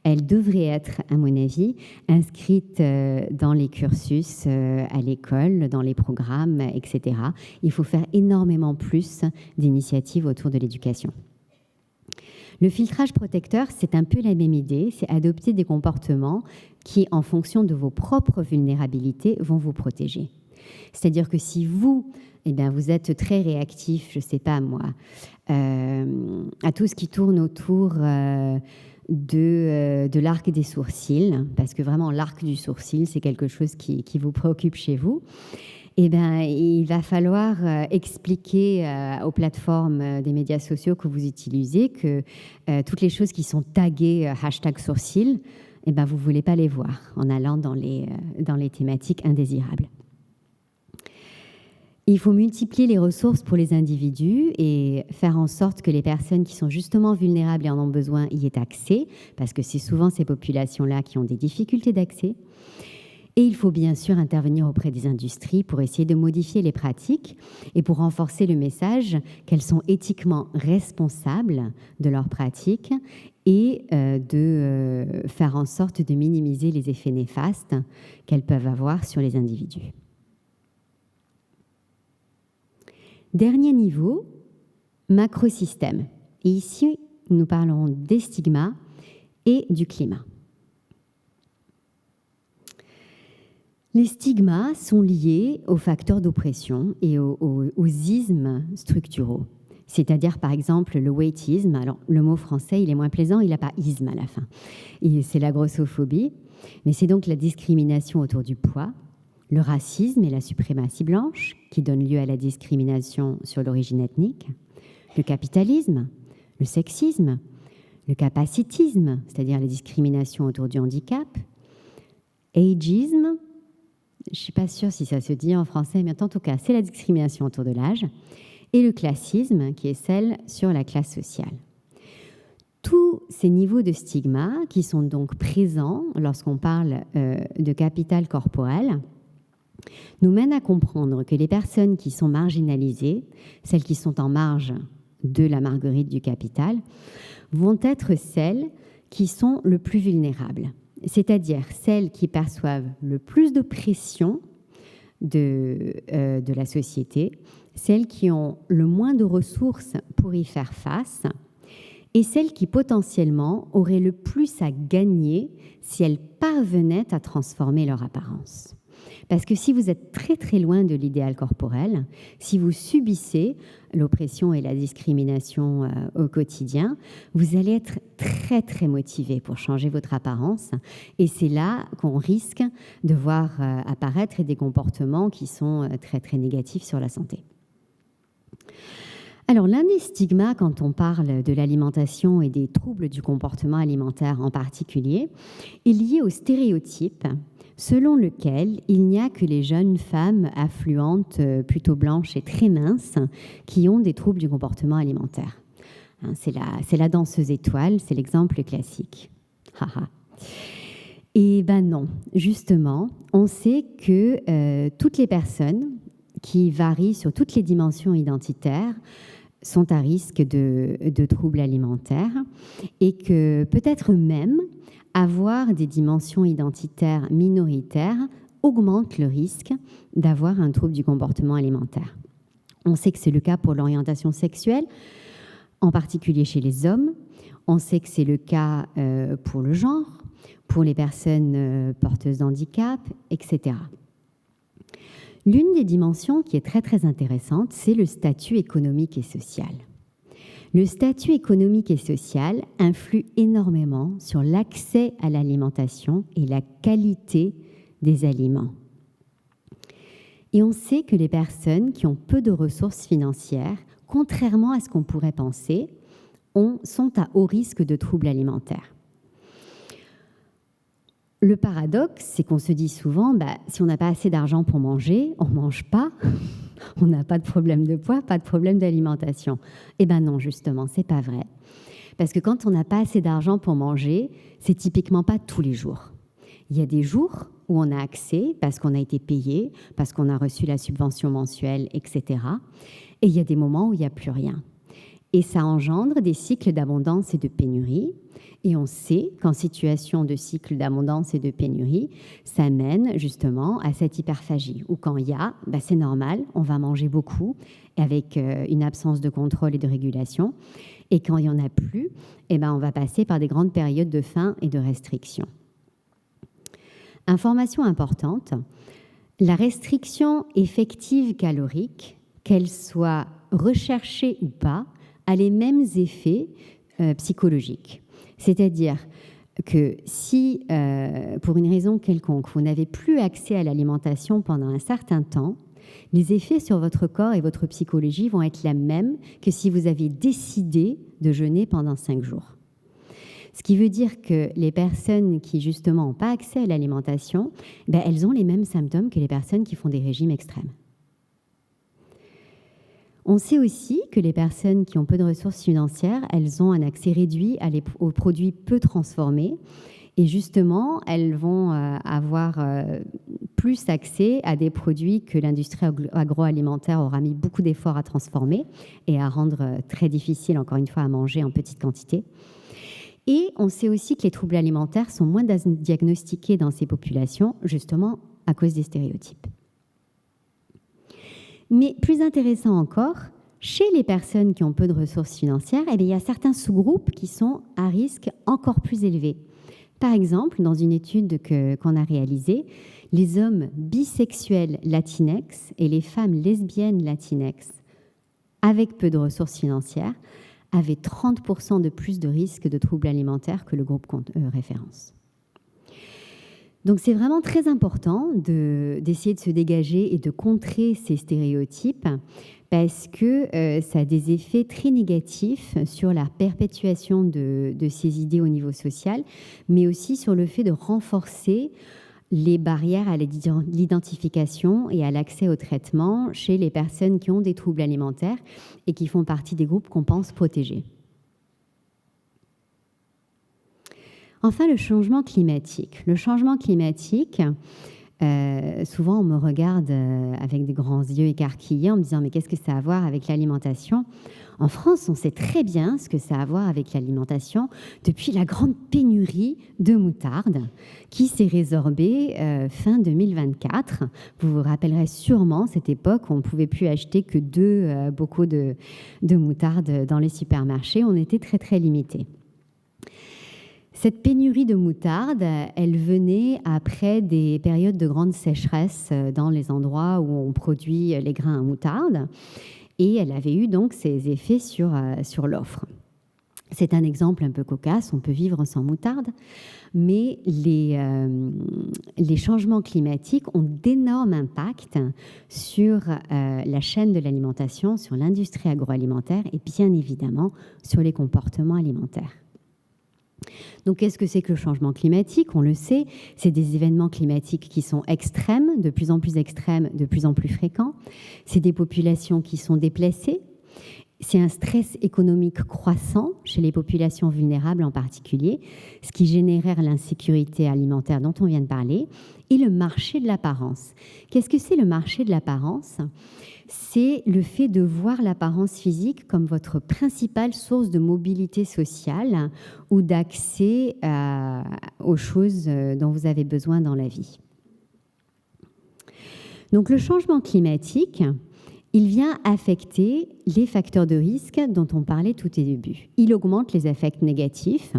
Elle devrait être, à mon avis, inscrite dans les cursus à l'école, dans les programmes, etc. Il faut faire énormément plus d'initiatives autour de l'éducation. Le filtrage protecteur, c'est un peu la même idée, c'est adopter des comportements qui, en fonction de vos propres vulnérabilités, vont vous protéger. C'est-à-dire que si vous, vous êtes très réactif, je ne sais pas moi, à tout ce qui tourne autour de l'arc des sourcils, parce que vraiment l'arc du sourcil, c'est quelque chose qui vous préoccupe chez vous, il va falloir expliquer aux plateformes des médias sociaux que vous utilisez que toutes les choses qui sont taguées #sourcil, vous ne voulez pas les voir en allant dans les thématiques indésirables. Il faut multiplier les ressources pour les individus et faire en sorte que les personnes qui sont justement vulnérables et en ont besoin y aient accès, parce que c'est souvent ces populations-là qui ont des difficultés d'accès. Et il faut bien sûr intervenir auprès des industries pour essayer de modifier les pratiques et pour renforcer le message qu'elles sont éthiquement responsables de leurs pratiques et de faire en sorte de minimiser les effets néfastes qu'elles peuvent avoir sur les individus. Dernier niveau, macrosystème. Et ici, nous parlons des stigmas et du climat. Les stigmas sont liés aux facteurs d'oppression et aux ismes structuraux. c'est-à-dire par exemple le weightisme. Alors le mot français, il est moins plaisant, il n'a pas isme à la fin. C'est la grossophobie, mais c'est donc la discrimination autour du poids, le racisme et la suprématie blanche qui donnent lieu à la discrimination sur l'origine ethnique, le capitalisme, le sexisme, le capacitisme, c'est-à-dire la discrimination autour du handicap, ageisme, je ne suis pas sûre si ça se dit en français, mais en tout cas, c'est la discrimination autour de l'âge, et le classisme, qui est celle sur la classe sociale. Tous ces niveaux de stigma, qui sont donc présents lorsqu'on parle de capital corporel, nous mènent à comprendre que les personnes qui sont marginalisées, celles qui sont en marge de la marguerite du capital, vont être celles qui sont le plus vulnérables, c'est-à-dire celles qui perçoivent le plus de pression de la société, celles qui ont le moins de ressources pour y faire face et celles qui potentiellement auraient le plus à gagner si elles parvenaient à transformer leur apparence. Parce que si vous êtes très très loin de l'idéal corporel, si vous subissez l'oppression et la discrimination au quotidien, vous allez être très très motivé pour changer votre apparence. Et c'est là qu'on risque de voir apparaître des comportements qui sont très très négatifs sur la santé. Alors l'un des stigmas quand on parle de l'alimentation et des troubles du comportement alimentaire en particulier est lié au stéréotype selon lequel il n'y a que les jeunes femmes affluentes, plutôt blanches et très minces, qui ont des troubles du comportement alimentaire. C'est la danseuse étoile, c'est l'exemple classique. Et ben non, justement, on sait que toutes les personnes qui varient sur toutes les dimensions identitaires sont à risque de troubles alimentaires et que peut-être même avoir des dimensions identitaires minoritaires augmente le risque d'avoir un trouble du comportement alimentaire. On sait que c'est le cas pour l'orientation sexuelle, en particulier chez les hommes. On sait que c'est le cas pour le genre, pour les personnes porteuses d'handicap, etc. L'une des dimensions qui est très très intéressante, c'est le statut économique et social. Le statut économique et social influe énormément sur l'accès à l'alimentation et la qualité des aliments. Et on sait que les personnes qui ont peu de ressources financières, contrairement à ce qu'on pourrait penser, sont à haut risque de troubles alimentaires. Le paradoxe, c'est qu'on se dit souvent, si on n'a pas assez d'argent pour manger, on ne mange pas, on n'a pas de problème de poids, pas de problème d'alimentation. Eh bien non, justement, c'est pas vrai. Parce que quand on n'a pas assez d'argent pour manger, c'est typiquement pas tous les jours. Il y a des jours où on a accès, parce qu'on a été payé, parce qu'on a reçu la subvention mensuelle, etc. Et il y a des moments où il n'y a plus rien. Et ça engendre des cycles d'abondance et de pénurie. Et on sait qu'en situation de cycle d'abondance et de pénurie, ça mène justement à cette hyperphagie, où quand il y a, c'est normal, on va manger beaucoup, avec une absence de contrôle et de régulation. Et quand il n'y en a plus, on va passer par des grandes périodes de faim et de restriction. Information importante, la restriction effective calorique, qu'elle soit recherchée ou pas, a les mêmes effets psychologiques. C'est-à-dire que si, pour une raison quelconque, vous n'avez plus accès à l'alimentation pendant un certain temps, les effets sur votre corps et votre psychologie vont être les mêmes que si vous aviez décidé de jeûner pendant 5 jours. Ce qui veut dire que les personnes qui, justement, n'ont pas accès à l'alimentation, elles ont les mêmes symptômes que les personnes qui font des régimes extrêmes. On sait aussi que les personnes qui ont peu de ressources financières, elles ont un accès réduit aux produits peu transformés. Et justement, elles vont avoir plus accès à des produits que l'industrie agroalimentaire aura mis beaucoup d'efforts à transformer et à rendre très difficile, encore une fois, à manger en petite quantité. Et on sait aussi que les troubles alimentaires sont moins diagnostiqués dans ces populations, justement à cause des stéréotypes. Mais plus intéressant encore, chez les personnes qui ont peu de ressources financières, il y a certains sous-groupes qui sont à risque encore plus élevé. Par exemple, dans une étude qu'on a réalisée, les hommes bisexuels latinex et les femmes lesbiennes latinex avec peu de ressources financières, avaient 30% de plus de risques de troubles alimentaires que le groupe référence. Donc c'est vraiment très important d'essayer de se dégager et de contrer ces stéréotypes parce que ça a des effets très négatifs sur la perpétuation de ces idées au niveau social, mais aussi sur le fait de renforcer les barrières à l'identification et à l'accès au traitement chez les personnes qui ont des troubles alimentaires et qui font partie des groupes qu'on pense protégés. Enfin, le changement climatique. Le changement climatique, souvent on me regarde avec des grands yeux écarquillés en me disant « mais qu'est-ce que ça a à voir avec l'alimentation ?» En France, on sait très bien ce que ça a à voir avec l'alimentation depuis la grande pénurie de moutarde qui s'est résorbée fin 2024. Vous vous rappellerez sûrement cette époque où on ne pouvait plus acheter que 2 bocaux de moutarde dans les supermarchés. On était très très limité. Cette pénurie de moutarde, elle venait après des périodes de grande sécheresse dans les endroits où on produit les grains à moutarde. Et elle avait eu donc ses effets sur l'offre. C'est un exemple un peu cocasse, on peut vivre sans moutarde, mais les changements climatiques ont d'énormes impacts sur la chaîne de l'alimentation, sur l'industrie agroalimentaire et bien évidemment sur les comportements alimentaires. Donc, qu'est-ce que c'est que le changement climatique? On le sait, c'est des événements climatiques qui sont extrêmes, de plus en plus extrêmes, de plus en plus fréquents. C'est des populations qui sont déplacées. C'est un stress économique croissant chez les populations vulnérables en particulier, ce qui génère l'insécurité alimentaire dont on vient de parler, et le marché de l'apparence. Qu'est-ce que c'est le marché de l'apparence? C'est le fait de voir l'apparence physique comme votre principale source de mobilité sociale ou d'accès aux choses dont vous avez besoin dans la vie. Donc le changement climatique, il vient affecter les facteurs de risque dont on parlait tout au début. Il augmente les effets négatifs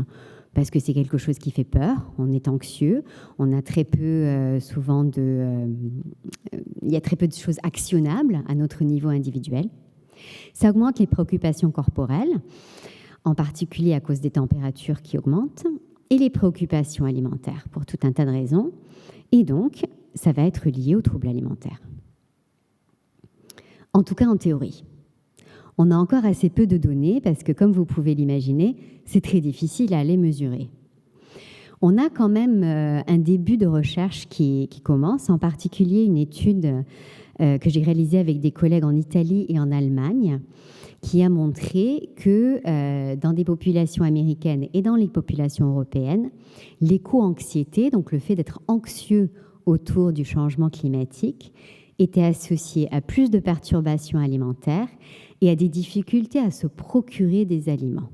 parce que c'est quelque chose qui fait peur, on est anxieux, on a très peu souvent il y a très peu de choses actionnables à notre niveau individuel. Ça augmente les préoccupations corporelles, en particulier à cause des températures qui augmentent, et les préoccupations alimentaires pour tout un tas de raisons. Et donc, ça va être lié aux troubles alimentaires. En tout cas, en théorie. On a encore assez peu de données parce que, comme vous pouvez l'imaginer, c'est très difficile à les mesurer. On a quand même un début de recherche qui commence, en particulier une étude que j'ai réalisée avec des collègues en Italie et en Allemagne, qui a montré que dans des populations américaines et dans les populations européennes, l'éco-anxiété, donc le fait d'être anxieux autour du changement climatique, était associé à plus de perturbations alimentaires et à des difficultés à se procurer des aliments.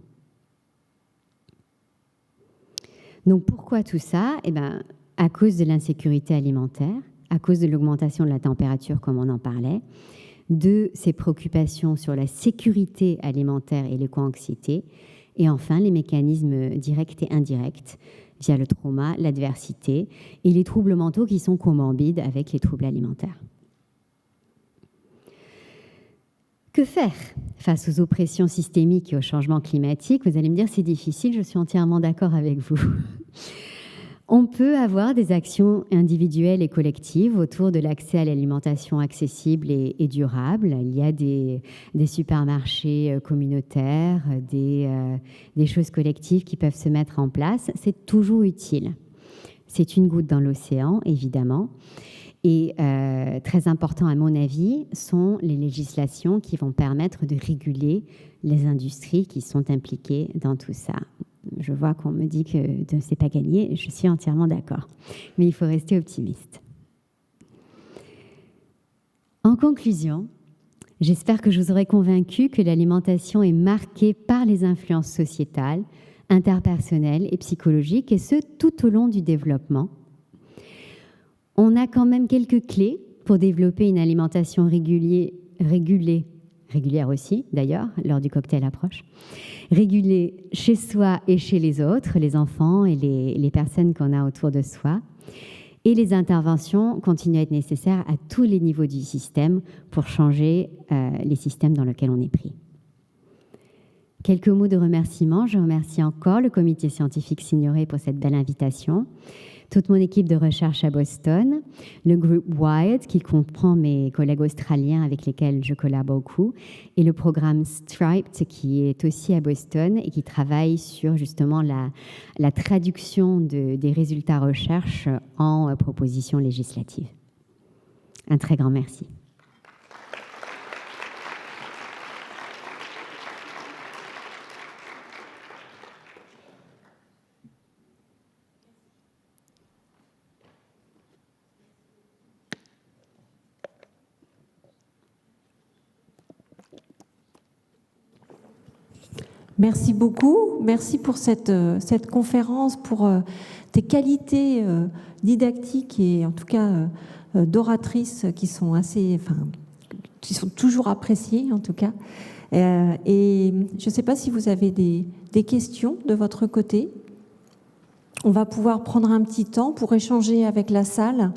Donc pourquoi tout ça? Eh bien, à cause de l'insécurité alimentaire, à cause de l'augmentation de la température, comme on en parlait, de ces préoccupations sur la sécurité alimentaire et l'éco-anxiété, et enfin les mécanismes directs et indirects via le trauma, l'adversité et les troubles mentaux qui sont comorbides avec les troubles alimentaires. Que faire face aux oppressions systémiques et au changement climatique? Vous allez me dire, c'est difficile, je suis entièrement d'accord avec vous. On peut avoir des actions individuelles et collectives autour de l'accès à l'alimentation accessible et durable. Il y a des supermarchés communautaires, des choses collectives qui peuvent se mettre en place. C'est toujours utile. C'est une goutte dans l'océan, évidemment. Et très important à mon avis sont les législations qui vont permettre de réguler les industries qui sont impliquées dans tout ça. Je vois qu'on me dit que c'est pas gagné, je suis entièrement d'accord. Mais il faut rester optimiste. En conclusion, j'espère que je vous aurai convaincu que l'alimentation est marquée par les influences sociétales, interpersonnelles et psychologiques, et ce, tout au long du développement. On a quand même quelques clés pour développer une alimentation régulière aussi, d'ailleurs, lors du cocktail approche, régulée chez soi et chez les autres, les enfants et les personnes qu'on a autour de soi. Et les interventions continuent à être nécessaires à tous les niveaux du système pour changer les systèmes dans lesquels on est pris. Quelques mots de remerciement. Je remercie encore le comité scientifique Signoret pour cette belle invitation, toute mon équipe de recherche à Boston, le groupe WIRED qui comprend mes collègues australiens avec lesquels je collabore beaucoup, et le programme Striped qui est aussi à Boston et qui travaille sur justement la traduction des résultats recherche en propositions législatives. Un très grand merci. Merci beaucoup. Merci pour cette conférence, pour tes qualités didactiques et en tout cas d'oratrice qui sont qui sont toujours appréciées en tout cas. Et je ne sais pas si vous avez des questions de votre côté. On va pouvoir prendre un petit temps pour échanger avec la salle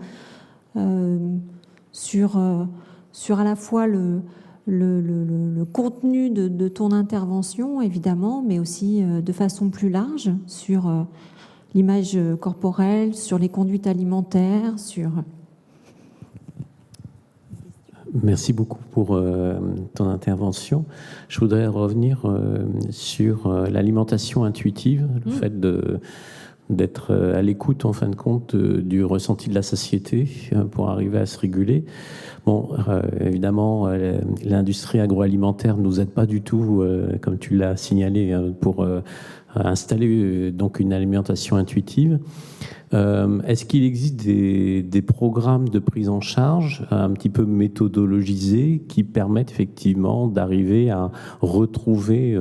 sur à la fois le contenu de ton intervention, évidemment, mais aussi de façon plus large sur l'image corporelle, sur les conduites alimentaires, sur... Merci beaucoup pour ton intervention. Je voudrais revenir sur l'alimentation intuitive, le fait d'être à l'écoute, en fin de compte, du ressenti de la satiété pour arriver à se réguler. Bon, évidemment, l'industrie agroalimentaire ne nous aide pas du tout, comme tu l'as signalé, pour installer donc une alimentation intuitive. Est-ce qu'il existe des programmes de prise en charge un petit peu méthodologisés qui permettent effectivement d'arriver à retrouver,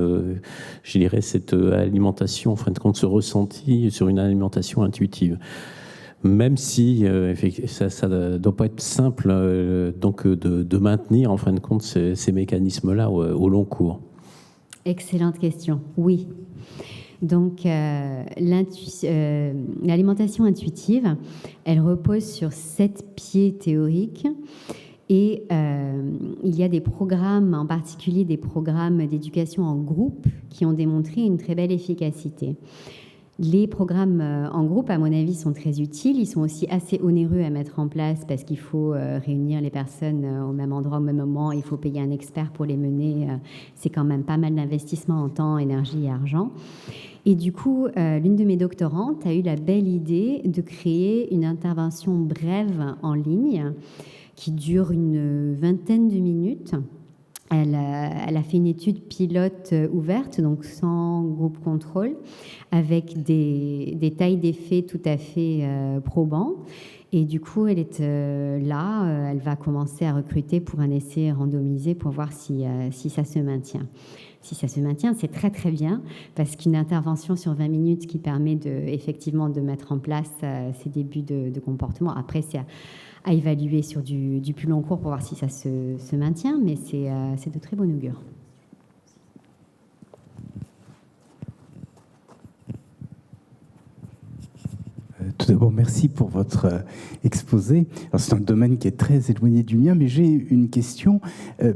je dirais, cette alimentation, en fin de compte, ce ressenti sur une alimentation intuitive? Même si ça ne doit pas être simple donc de maintenir, en fin de compte, ces mécanismes-là au long cours. Excellente question. Oui. Donc, l'alimentation intuitive, elle repose sur 7 pieds théoriques et il y a des programmes, en particulier des programmes d'éducation en groupe qui ont démontré une très belle efficacité. Les programmes en groupe, à mon avis, sont très utiles. Ils sont aussi assez onéreux à mettre en place parce qu'il faut réunir les personnes au même endroit, au même moment. Il faut payer un expert pour les mener. C'est quand même pas mal d'investissement en temps, énergie et argent. Et du coup, l'une de mes doctorantes a eu la belle idée de créer une intervention brève en ligne qui dure une vingtaine de minutes. Elle a fait une étude pilote ouverte, donc sans groupe contrôle, avec des tailles d'effets tout à fait probants. Et du coup, elle est là, elle va commencer à recruter pour un essai randomisé pour voir si ça se maintient. Si ça se maintient, c'est très très bien, parce qu'une intervention sur 20 minutes qui permet effectivement de mettre en place ces débuts de comportement, après c'est à évaluer sur du plus long cours pour voir si ça se maintient, mais c'est de très bon augure. Tout d'abord, merci pour votre exposé. Alors, c'est un domaine qui est très éloigné du mien, mais j'ai une question,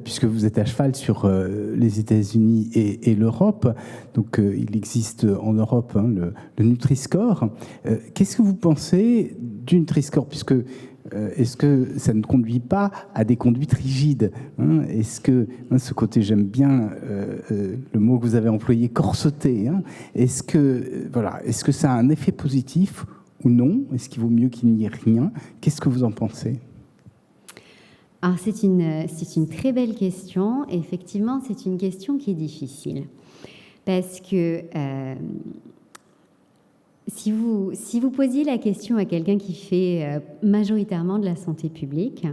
puisque vous êtes à cheval sur les États-Unis et l'Europe. Donc, il existe en Europe le Nutri-Score. Qu'est-ce que vous pensez du Nutri-Score, puisque est-ce que ça ne conduit pas à des conduites rigides, hein? Est-ce que, ce côté, j'aime bien le mot que vous avez employé, corseté, hein? Est-ce que ça a un effet positif ou non? Est-ce qu'il vaut mieux qu'il n'y ait rien? Qu'est-ce que vous en pensez? Alors, c'est une très belle question. Effectivement, c'est une question qui est difficile. Parce que si vous posiez la question à quelqu'un qui fait majoritairement de la santé publique,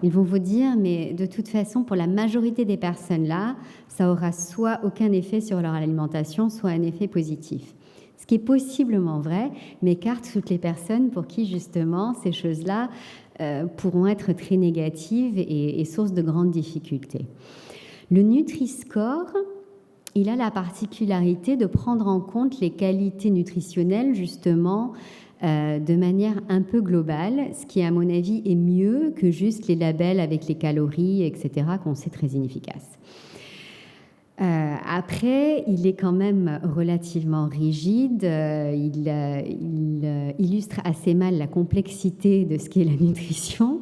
ils vont vous dire, mais de toute façon, pour la majorité des personnes là, ça aura soit aucun effet sur leur alimentation, soit un effet positif. Ce qui est possiblement vrai, mais écarte toutes les personnes pour qui, justement, ces choses-là pourront être très négatives et source de grandes difficultés. Le Nutri-Score, il a la particularité de prendre en compte les qualités nutritionnelles, justement, de manière un peu globale, ce qui, à mon avis, est mieux que juste les labels avec les calories, etc., qu'on sait très inefficaces. Après, il est quand même relativement rigide. Il illustre assez mal la complexité de ce qu'est la nutrition.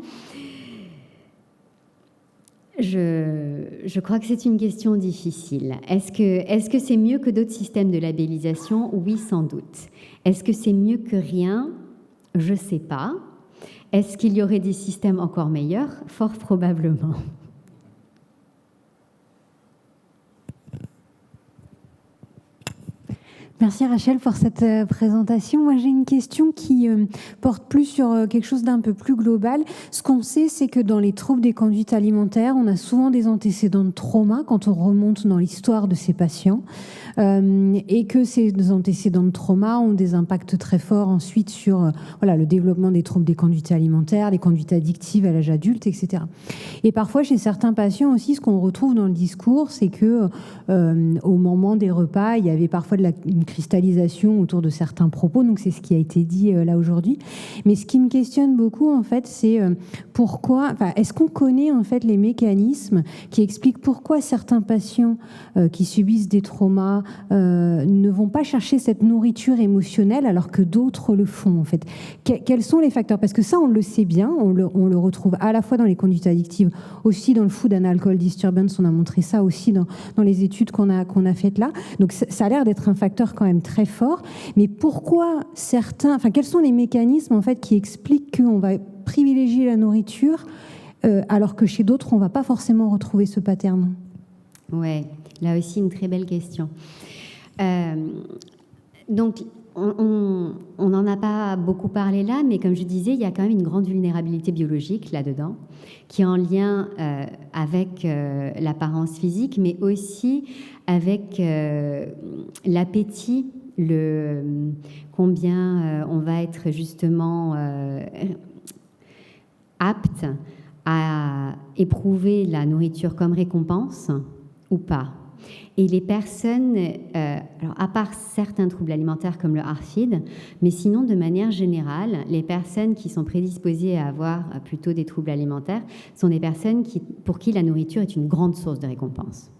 Je crois que c'est une question difficile. Est-ce que c'est mieux que d'autres systèmes de labellisation? Oui, sans doute. Est-ce que c'est mieux que rien? Je ne sais pas. Est-ce qu'il y aurait des systèmes encore meilleurs? Fort probablement. Merci Rachel pour cette présentation. Moi, j'ai une question qui porte plus sur quelque chose d'un peu plus global. Ce qu'on sait, c'est que dans les troubles des conduites alimentaires, on a souvent des antécédents de trauma quand on remonte dans l'histoire de ces patients et que ces antécédents de trauma ont des impacts très forts ensuite sur le développement des troubles des conduites alimentaires, des conduites addictives à l'âge adulte, etc. Et parfois, chez certains patients aussi, ce qu'on retrouve dans le discours, c'est que au moment des repas, il y avait parfois une cristallisation autour de certains propos, donc c'est ce qui a été dit là aujourd'hui. Mais ce qui me questionne beaucoup, en fait, c'est est-ce qu'on connaît en fait les mécanismes qui expliquent pourquoi certains patients qui subissent des traumas ne vont pas chercher cette nourriture émotionnelle alors que d'autres le font, en fait. Quels sont les facteurs? Parce que ça, on le sait bien, on le retrouve à la fois dans les conduites addictives, aussi dans le food and alcohol disturbance, on a montré ça aussi dans les études qu'on a faites là. Donc ça a l'air d'être un facteur quand même très fort. Mais pourquoi quels sont les mécanismes en fait qui expliquent qu'on va privilégier la nourriture alors que chez d'autres, on ne va pas forcément retrouver ce pattern? Ouais, là aussi une très belle question. Donc, on n'en a pas beaucoup parlé là, mais comme je disais, il y a quand même une grande vulnérabilité biologique là-dedans, qui est en lien avec l'apparence physique, mais aussi avec l'appétit, combien on va être justement apte à éprouver la nourriture comme récompense ou pas. Et les personnes, alors à part certains troubles alimentaires comme le ARFID, mais sinon de manière générale, les personnes qui sont prédisposées à avoir plutôt des troubles alimentaires sont des personnes pour qui la nourriture est une grande source de récompense.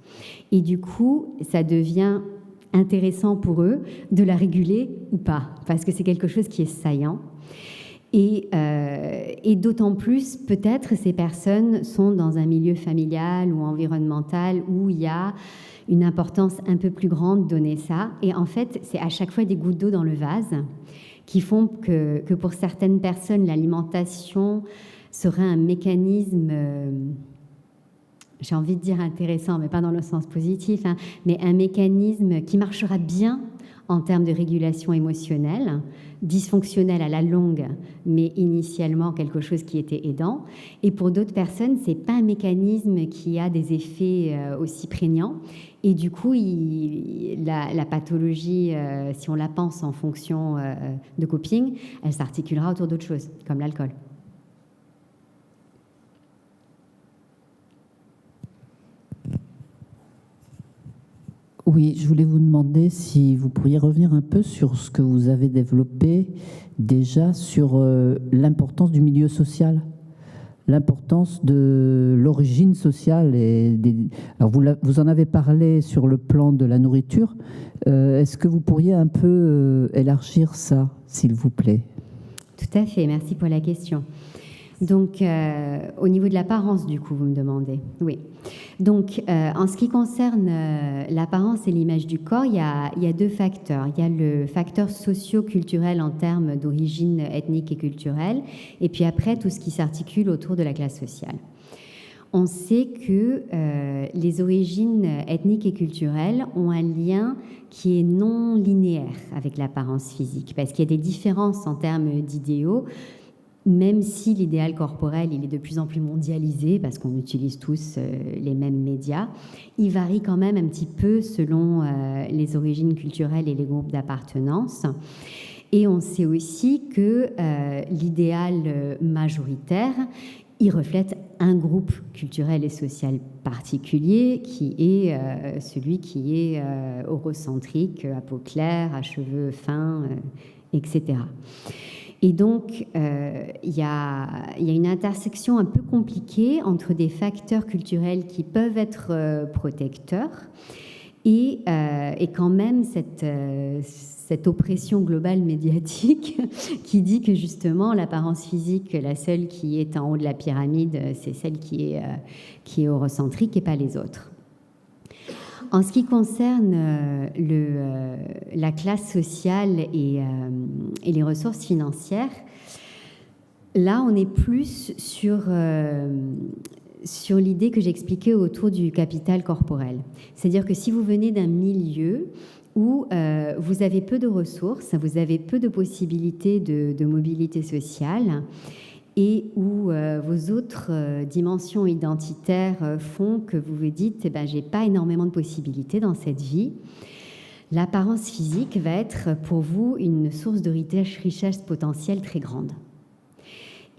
Et du coup, ça devient intéressant pour eux de la réguler ou pas, parce que c'est quelque chose qui est saillant. Et d'autant plus, peut-être, ces personnes sont dans un milieu familial ou environnemental où il y a une importance un peu plus grande donnée ça. Et en fait, c'est à chaque fois des gouttes d'eau dans le vase qui font que pour certaines personnes, l'alimentation serait un mécanisme, j'ai envie de dire intéressant, mais pas dans le sens positif, hein, mais un mécanisme qui marchera bien en termes de régulation émotionnelle, dysfonctionnel à la longue, mais initialement quelque chose qui était aidant. Et pour d'autres personnes, c'est pas un mécanisme qui a des effets aussi prégnants. Et du coup, la pathologie, si on la pense en fonction de coping, elle s'articulera autour d'autres choses, comme l'alcool. Oui, je voulais vous demander si vous pourriez revenir un peu sur ce que vous avez développé déjà sur l'importance du milieu social, l'importance de l'origine sociale. Alors vous en avez parlé sur le plan de la nourriture. Est-ce que vous pourriez un peu élargir ça, s'il vous plaît? Tout à fait, merci pour la question. Donc, au niveau de l'apparence, du coup, vous me demandez. Oui. Donc, en ce qui concerne l'apparence et l'image du corps, il y a deux facteurs. Il y a le facteur socio-culturel en termes d'origine ethnique et culturelle, et puis après, tout ce qui s'articule autour de la classe sociale. On sait que les origines ethniques et culturelles ont un lien qui est non linéaire avec l'apparence physique, parce qu'il y a des différences en termes d'idéaux. Même si l'idéal corporel il est de plus en plus mondialisé, parce qu'on utilise tous les mêmes médias, il varie quand même un petit peu selon les origines culturelles et les groupes d'appartenance. Et on sait aussi que l'idéal majoritaire, il reflète un groupe culturel et social particulier qui est celui qui est eurocentrique, à peau claire, à cheveux fins, etc. Et donc, il y a une intersection un peu compliquée entre des facteurs culturels qui peuvent être protecteurs et quand même cette oppression globale médiatique qui dit que justement l'apparence physique, la seule qui est en haut de la pyramide, c'est celle qui est eurocentrique et pas les autres. En ce qui concerne la classe sociale et les ressources financières, là on est plus sur l'idée que j'expliquais autour du capital corporel. C'est-à-dire que si vous venez d'un milieu où vous avez peu de ressources, vous avez peu de possibilités de mobilité sociale et où vos autres dimensions identitaires font que vous vous dites « j'ai pas énormément de possibilités dans cette vie », l'apparence physique va être pour vous une source de richesse potentielle très grande.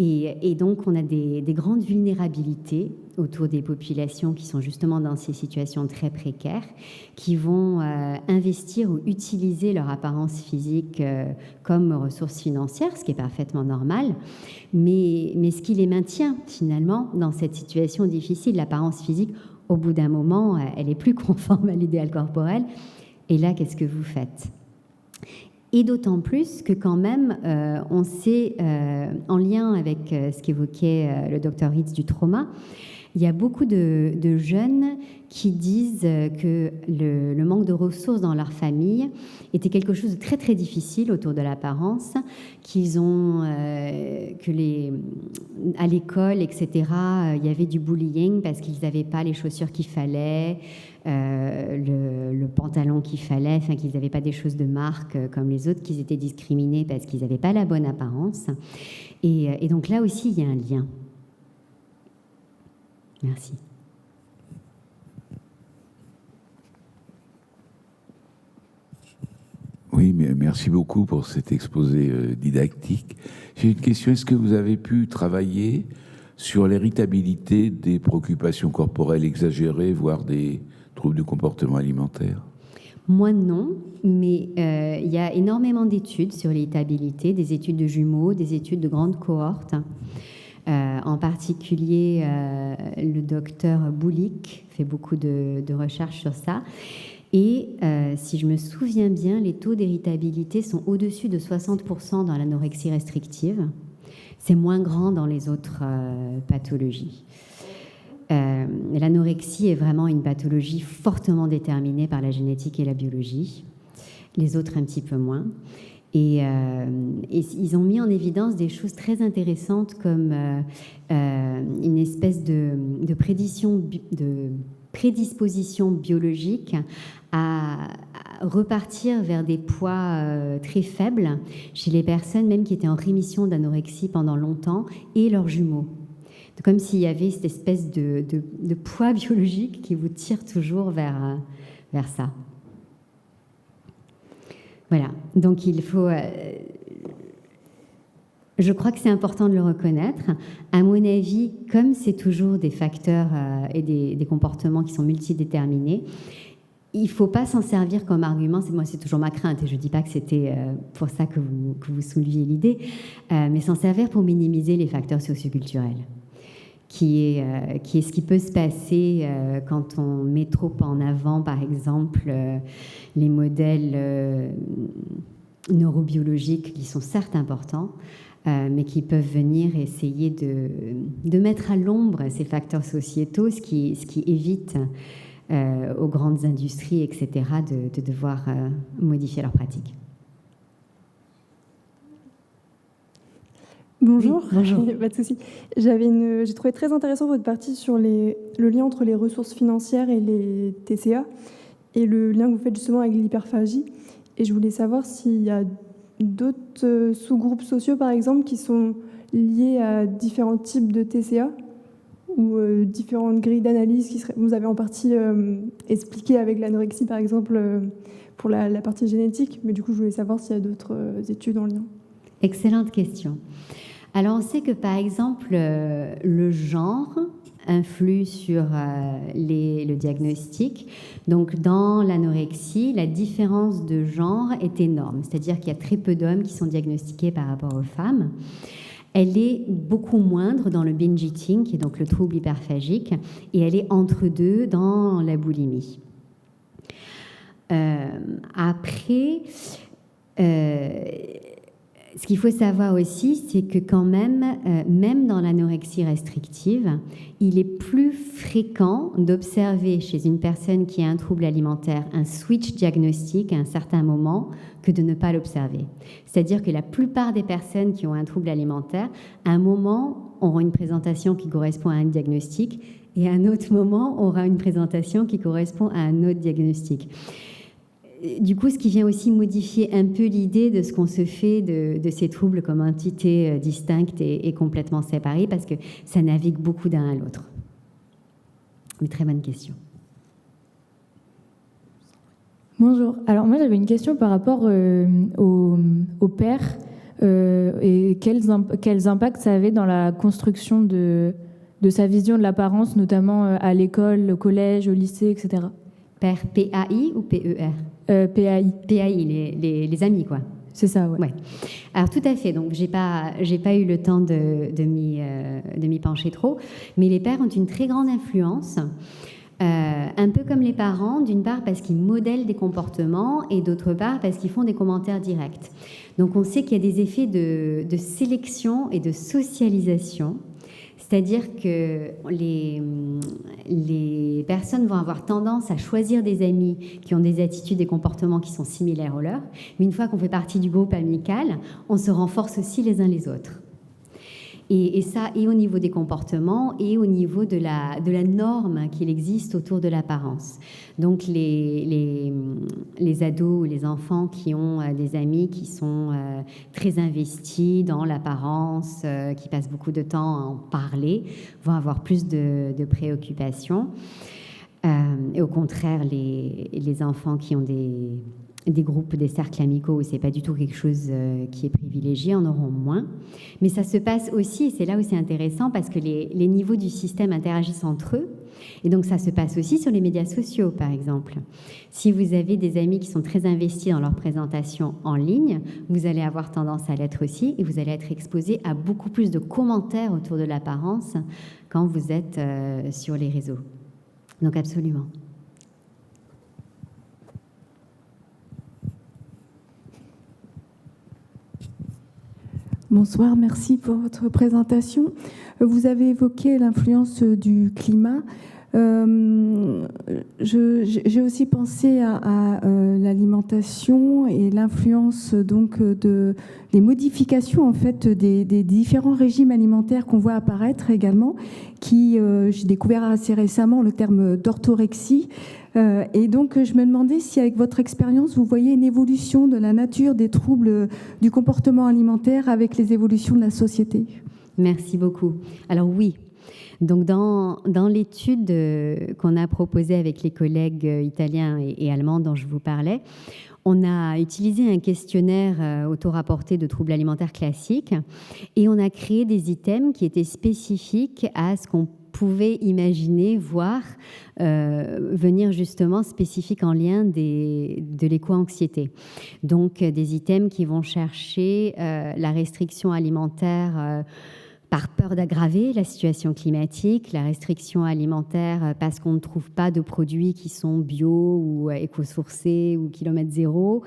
Et donc, on a des grandes vulnérabilités autour des populations qui sont justement dans ces situations très précaires, qui vont investir ou utiliser leur apparence physique comme ressource financière, ce qui est parfaitement normal, mais ce qui les maintient finalement dans cette situation difficile. L'apparence physique, au bout d'un moment, elle est plus conforme à l'idéal corporel. Et là, qu'est-ce que vous faites ? Et d'autant plus que quand même, on sait, en lien avec ce qu'évoquait le docteur Ritz du trauma, il y a beaucoup de jeunes qui disent que le manque de ressources dans leur famille était quelque chose de très très difficile autour de l'apparence, qu'ils ont, à l'école, etc., il y avait du bullying parce qu'ils n'avaient pas les chaussures qu'il fallait, le pantalon qu'il fallait, enfin qu'ils n'avaient pas des choses de marque comme les autres, qu'ils étaient discriminés parce qu'ils n'avaient pas la bonne apparence. Et donc là aussi, il y a un lien. Merci. Oui, mais merci beaucoup pour cet exposé didactique. J'ai une question. Est-ce que vous avez pu travailler sur l'héritabilité des préoccupations corporelles exagérées, voire des troubles du comportement alimentaire? Moi, non, mais il y a énormément d'études sur l'héritabilité, des études de jumeaux, des études de grandes cohortes. En particulier, le docteur Boulik fait beaucoup de recherches sur ça. Et si je me souviens bien, les taux d'héritabilité sont au-dessus de 60% dans l'anorexie restrictive. C'est moins grand dans les autres pathologies. L'anorexie est vraiment une pathologie fortement déterminée par la génétique et la biologie. Les autres, un petit peu moins. Et ils ont mis en évidence des choses très intéressantes comme une espèce de prédisposition biologique à repartir vers des poids très faibles chez les personnes même qui étaient en rémission d'anorexie pendant longtemps et leurs jumeaux. Comme s'il y avait cette espèce de poids biologique qui vous tire toujours vers ça. Voilà, donc il faut... je crois que c'est important de le reconnaître. À mon avis, comme c'est toujours des facteurs et des comportements qui sont multidéterminés, il ne faut pas s'en servir comme argument. C'est toujours ma crainte, et je ne dis pas que c'était pour ça que vous souleviez l'idée, mais s'en servir pour minimiser les facteurs socioculturels, qui est ce qui peut se passer quand on met trop en avant, par exemple, les modèles neurobiologiques qui sont certes importants, mais qui peuvent venir essayer de mettre à l'ombre ces facteurs sociétaux, ce qui évite aux grandes industries, etc., de devoir modifier leurs pratiques. Bonjour. Oui, bonjour. Pas de souci. J'ai trouvé très intéressant votre partie sur le lien entre les ressources financières et les TCA, et le lien que vous faites justement avec l'hyperphagie. Et je voulais savoir s'il y a d'autres sous-groupes sociaux, par exemple, qui sont liés à différents types de TCA ou différentes grilles d'analyse vous avez en partie expliqué avec l'anorexie, par exemple, pour la partie génétique. Mais du coup, je voulais savoir s'il y a d'autres études en lien. Excellente question. Alors, on sait que, par exemple, le genre influe sur le diagnostic. Donc, dans l'anorexie, la différence de genre est énorme. C'est-à-dire qu'il y a très peu d'hommes qui sont diagnostiqués par rapport aux femmes. Elle est beaucoup moindre dans le binge eating, qui est donc le trouble hyperphagique, et elle est entre deux dans la boulimie. Après, ce qu'il faut savoir aussi, c'est que quand même, même dans l'anorexie restrictive, il est plus fréquent d'observer chez une personne qui a un trouble alimentaire un switch diagnostique à un certain moment que de ne pas l'observer. C'est-à-dire que la plupart des personnes qui ont un trouble alimentaire, à un moment, auront une présentation qui correspond à un diagnostic et à un autre moment, aura une présentation qui correspond à un autre diagnostic. Du coup, ce qui vient aussi modifier un peu l'idée de ce qu'on se fait de ces troubles comme entités distinctes et complètement séparées, parce que ça navigue beaucoup d'un à l'autre. Mais très bonne question. Bonjour. Alors moi, j'avais une question par rapport au père et quels impacts ça avait dans la construction de sa vision de l'apparence, notamment à l'école, au collège, au lycée, etc. Père, P-A-I ou P-E-R? PAI. PAI, les amis, quoi. C'est ça, ouais. Ouais. Alors tout à fait. Donc j'ai pas eu le temps de m'y pencher trop, mais les pères ont une très grande influence. Un peu comme les parents, d'une part parce qu'ils modèlent des comportements et d'autre part parce qu'ils font des commentaires directs. Donc on sait qu'il y a des effets de sélection et de socialisation. C'est-à-dire que les personnes vont avoir tendance à choisir des amis qui ont des attitudes et comportements qui sont similaires aux leurs. Mais une fois qu'on fait partie du groupe amical, on se renforce aussi les uns les autres. Et ça, et au niveau des comportements, et au niveau de la norme qu'il existe autour de l'apparence. Donc les ados ou les enfants qui ont des amis qui sont très investis dans l'apparence, qui passent beaucoup de temps à en parler, vont avoir plus de préoccupations. Et au contraire, les enfants qui ont des groupes, des cercles amicaux où c'est pas du tout quelque chose qui est privilégié, en auront moins. Mais ça se passe aussi, et c'est là où c'est intéressant, parce que les niveaux du système interagissent entre eux. Et donc ça se passe aussi sur les médias sociaux, par exemple. Si vous avez des amis qui sont très investis dans leur présentation en ligne, vous allez avoir tendance à l'être aussi, et vous allez être exposé à beaucoup plus de commentaires autour de l'apparence quand vous êtes sur les réseaux. Donc absolument. Bonsoir, merci pour votre présentation. Vous avez évoqué l'influence du climat. J'ai aussi pensé à l'alimentation et l'influence donc des modifications en fait des différents régimes alimentaires qu'on voit apparaître également, qui j'ai découvert assez récemment le terme d'orthorexie. Et donc, je me demandais si, avec votre expérience, vous voyez une évolution de la nature des troubles du comportement alimentaire avec les évolutions de la société. Merci beaucoup. Alors oui, donc dans l'étude qu'on a proposée avec les collègues italiens et allemands dont je vous parlais, on a utilisé un questionnaire auto-rapporté de troubles alimentaires classiques et on a créé des items qui étaient spécifiques à ce qu'on pouvait imaginer, voir venir justement spécifiques en lien de l'éco-anxiété. Donc des items qui vont chercher la restriction alimentaire par peur d'aggraver la situation climatique, la restriction alimentaire parce qu'on ne trouve pas de produits qui sont bio ou éco-sourcés ou kilomètre zéro,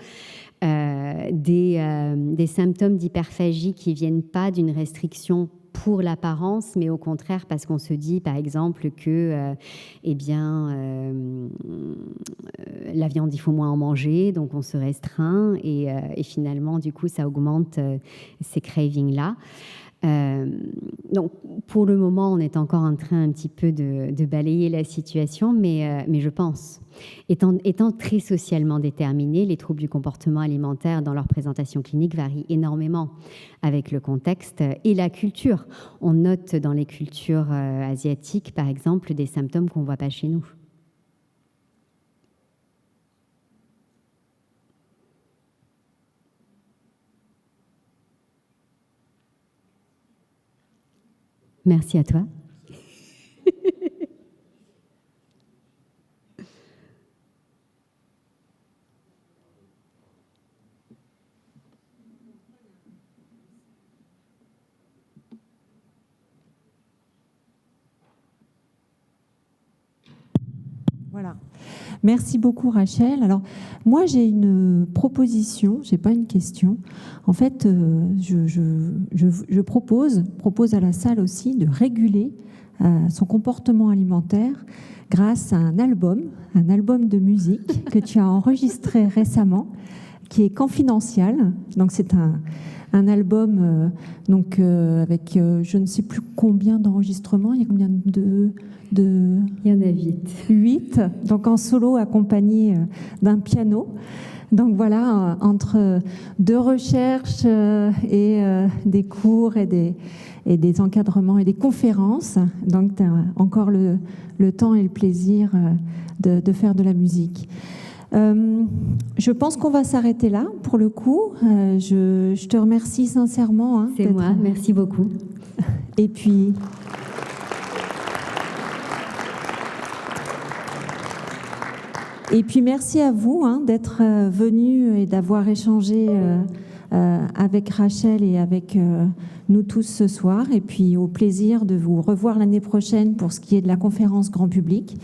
des symptômes d'hyperphagie qui ne viennent pas d'une restriction pour l'apparence, mais au contraire parce qu'on se dit, par exemple, que la viande, il faut moins en manger, donc on se restreint et finalement, du coup, ça augmente ces cravings-là. Donc, pour le moment, on est encore en train un petit peu de balayer la situation, mais je pense, étant très socialement déterminés, les troubles du comportement alimentaire dans leur présentation clinique varient énormément avec le contexte et la culture. On note dans les cultures asiatiques, par exemple, des symptômes qu'on ne voit pas chez nous. Merci à toi. Voilà. Merci beaucoup Rachel. Alors moi j'ai une proposition, j'ai pas une question. En fait, je propose à la salle aussi de réguler son comportement alimentaire grâce à un album de musique que tu as enregistré récemment, qui est confidentiel. Donc c'est un album avec je ne sais plus combien d'enregistrements. Il y a combien de Il y en a 8, donc en solo accompagné d'un piano. Donc voilà, entre deux recherches et des cours et des encadrements et des conférences, donc tu as encore le temps et le plaisir de faire de la musique. Je pense qu'on va s'arrêter là pour le coup. Je te remercie sincèrement. C'est moi, merci beaucoup. Et puis... merci à vous d'être venus et d'avoir échangé avec Rachel et avec nous tous ce soir. Et puis au plaisir de vous revoir l'année prochaine pour ce qui est de la conférence grand public.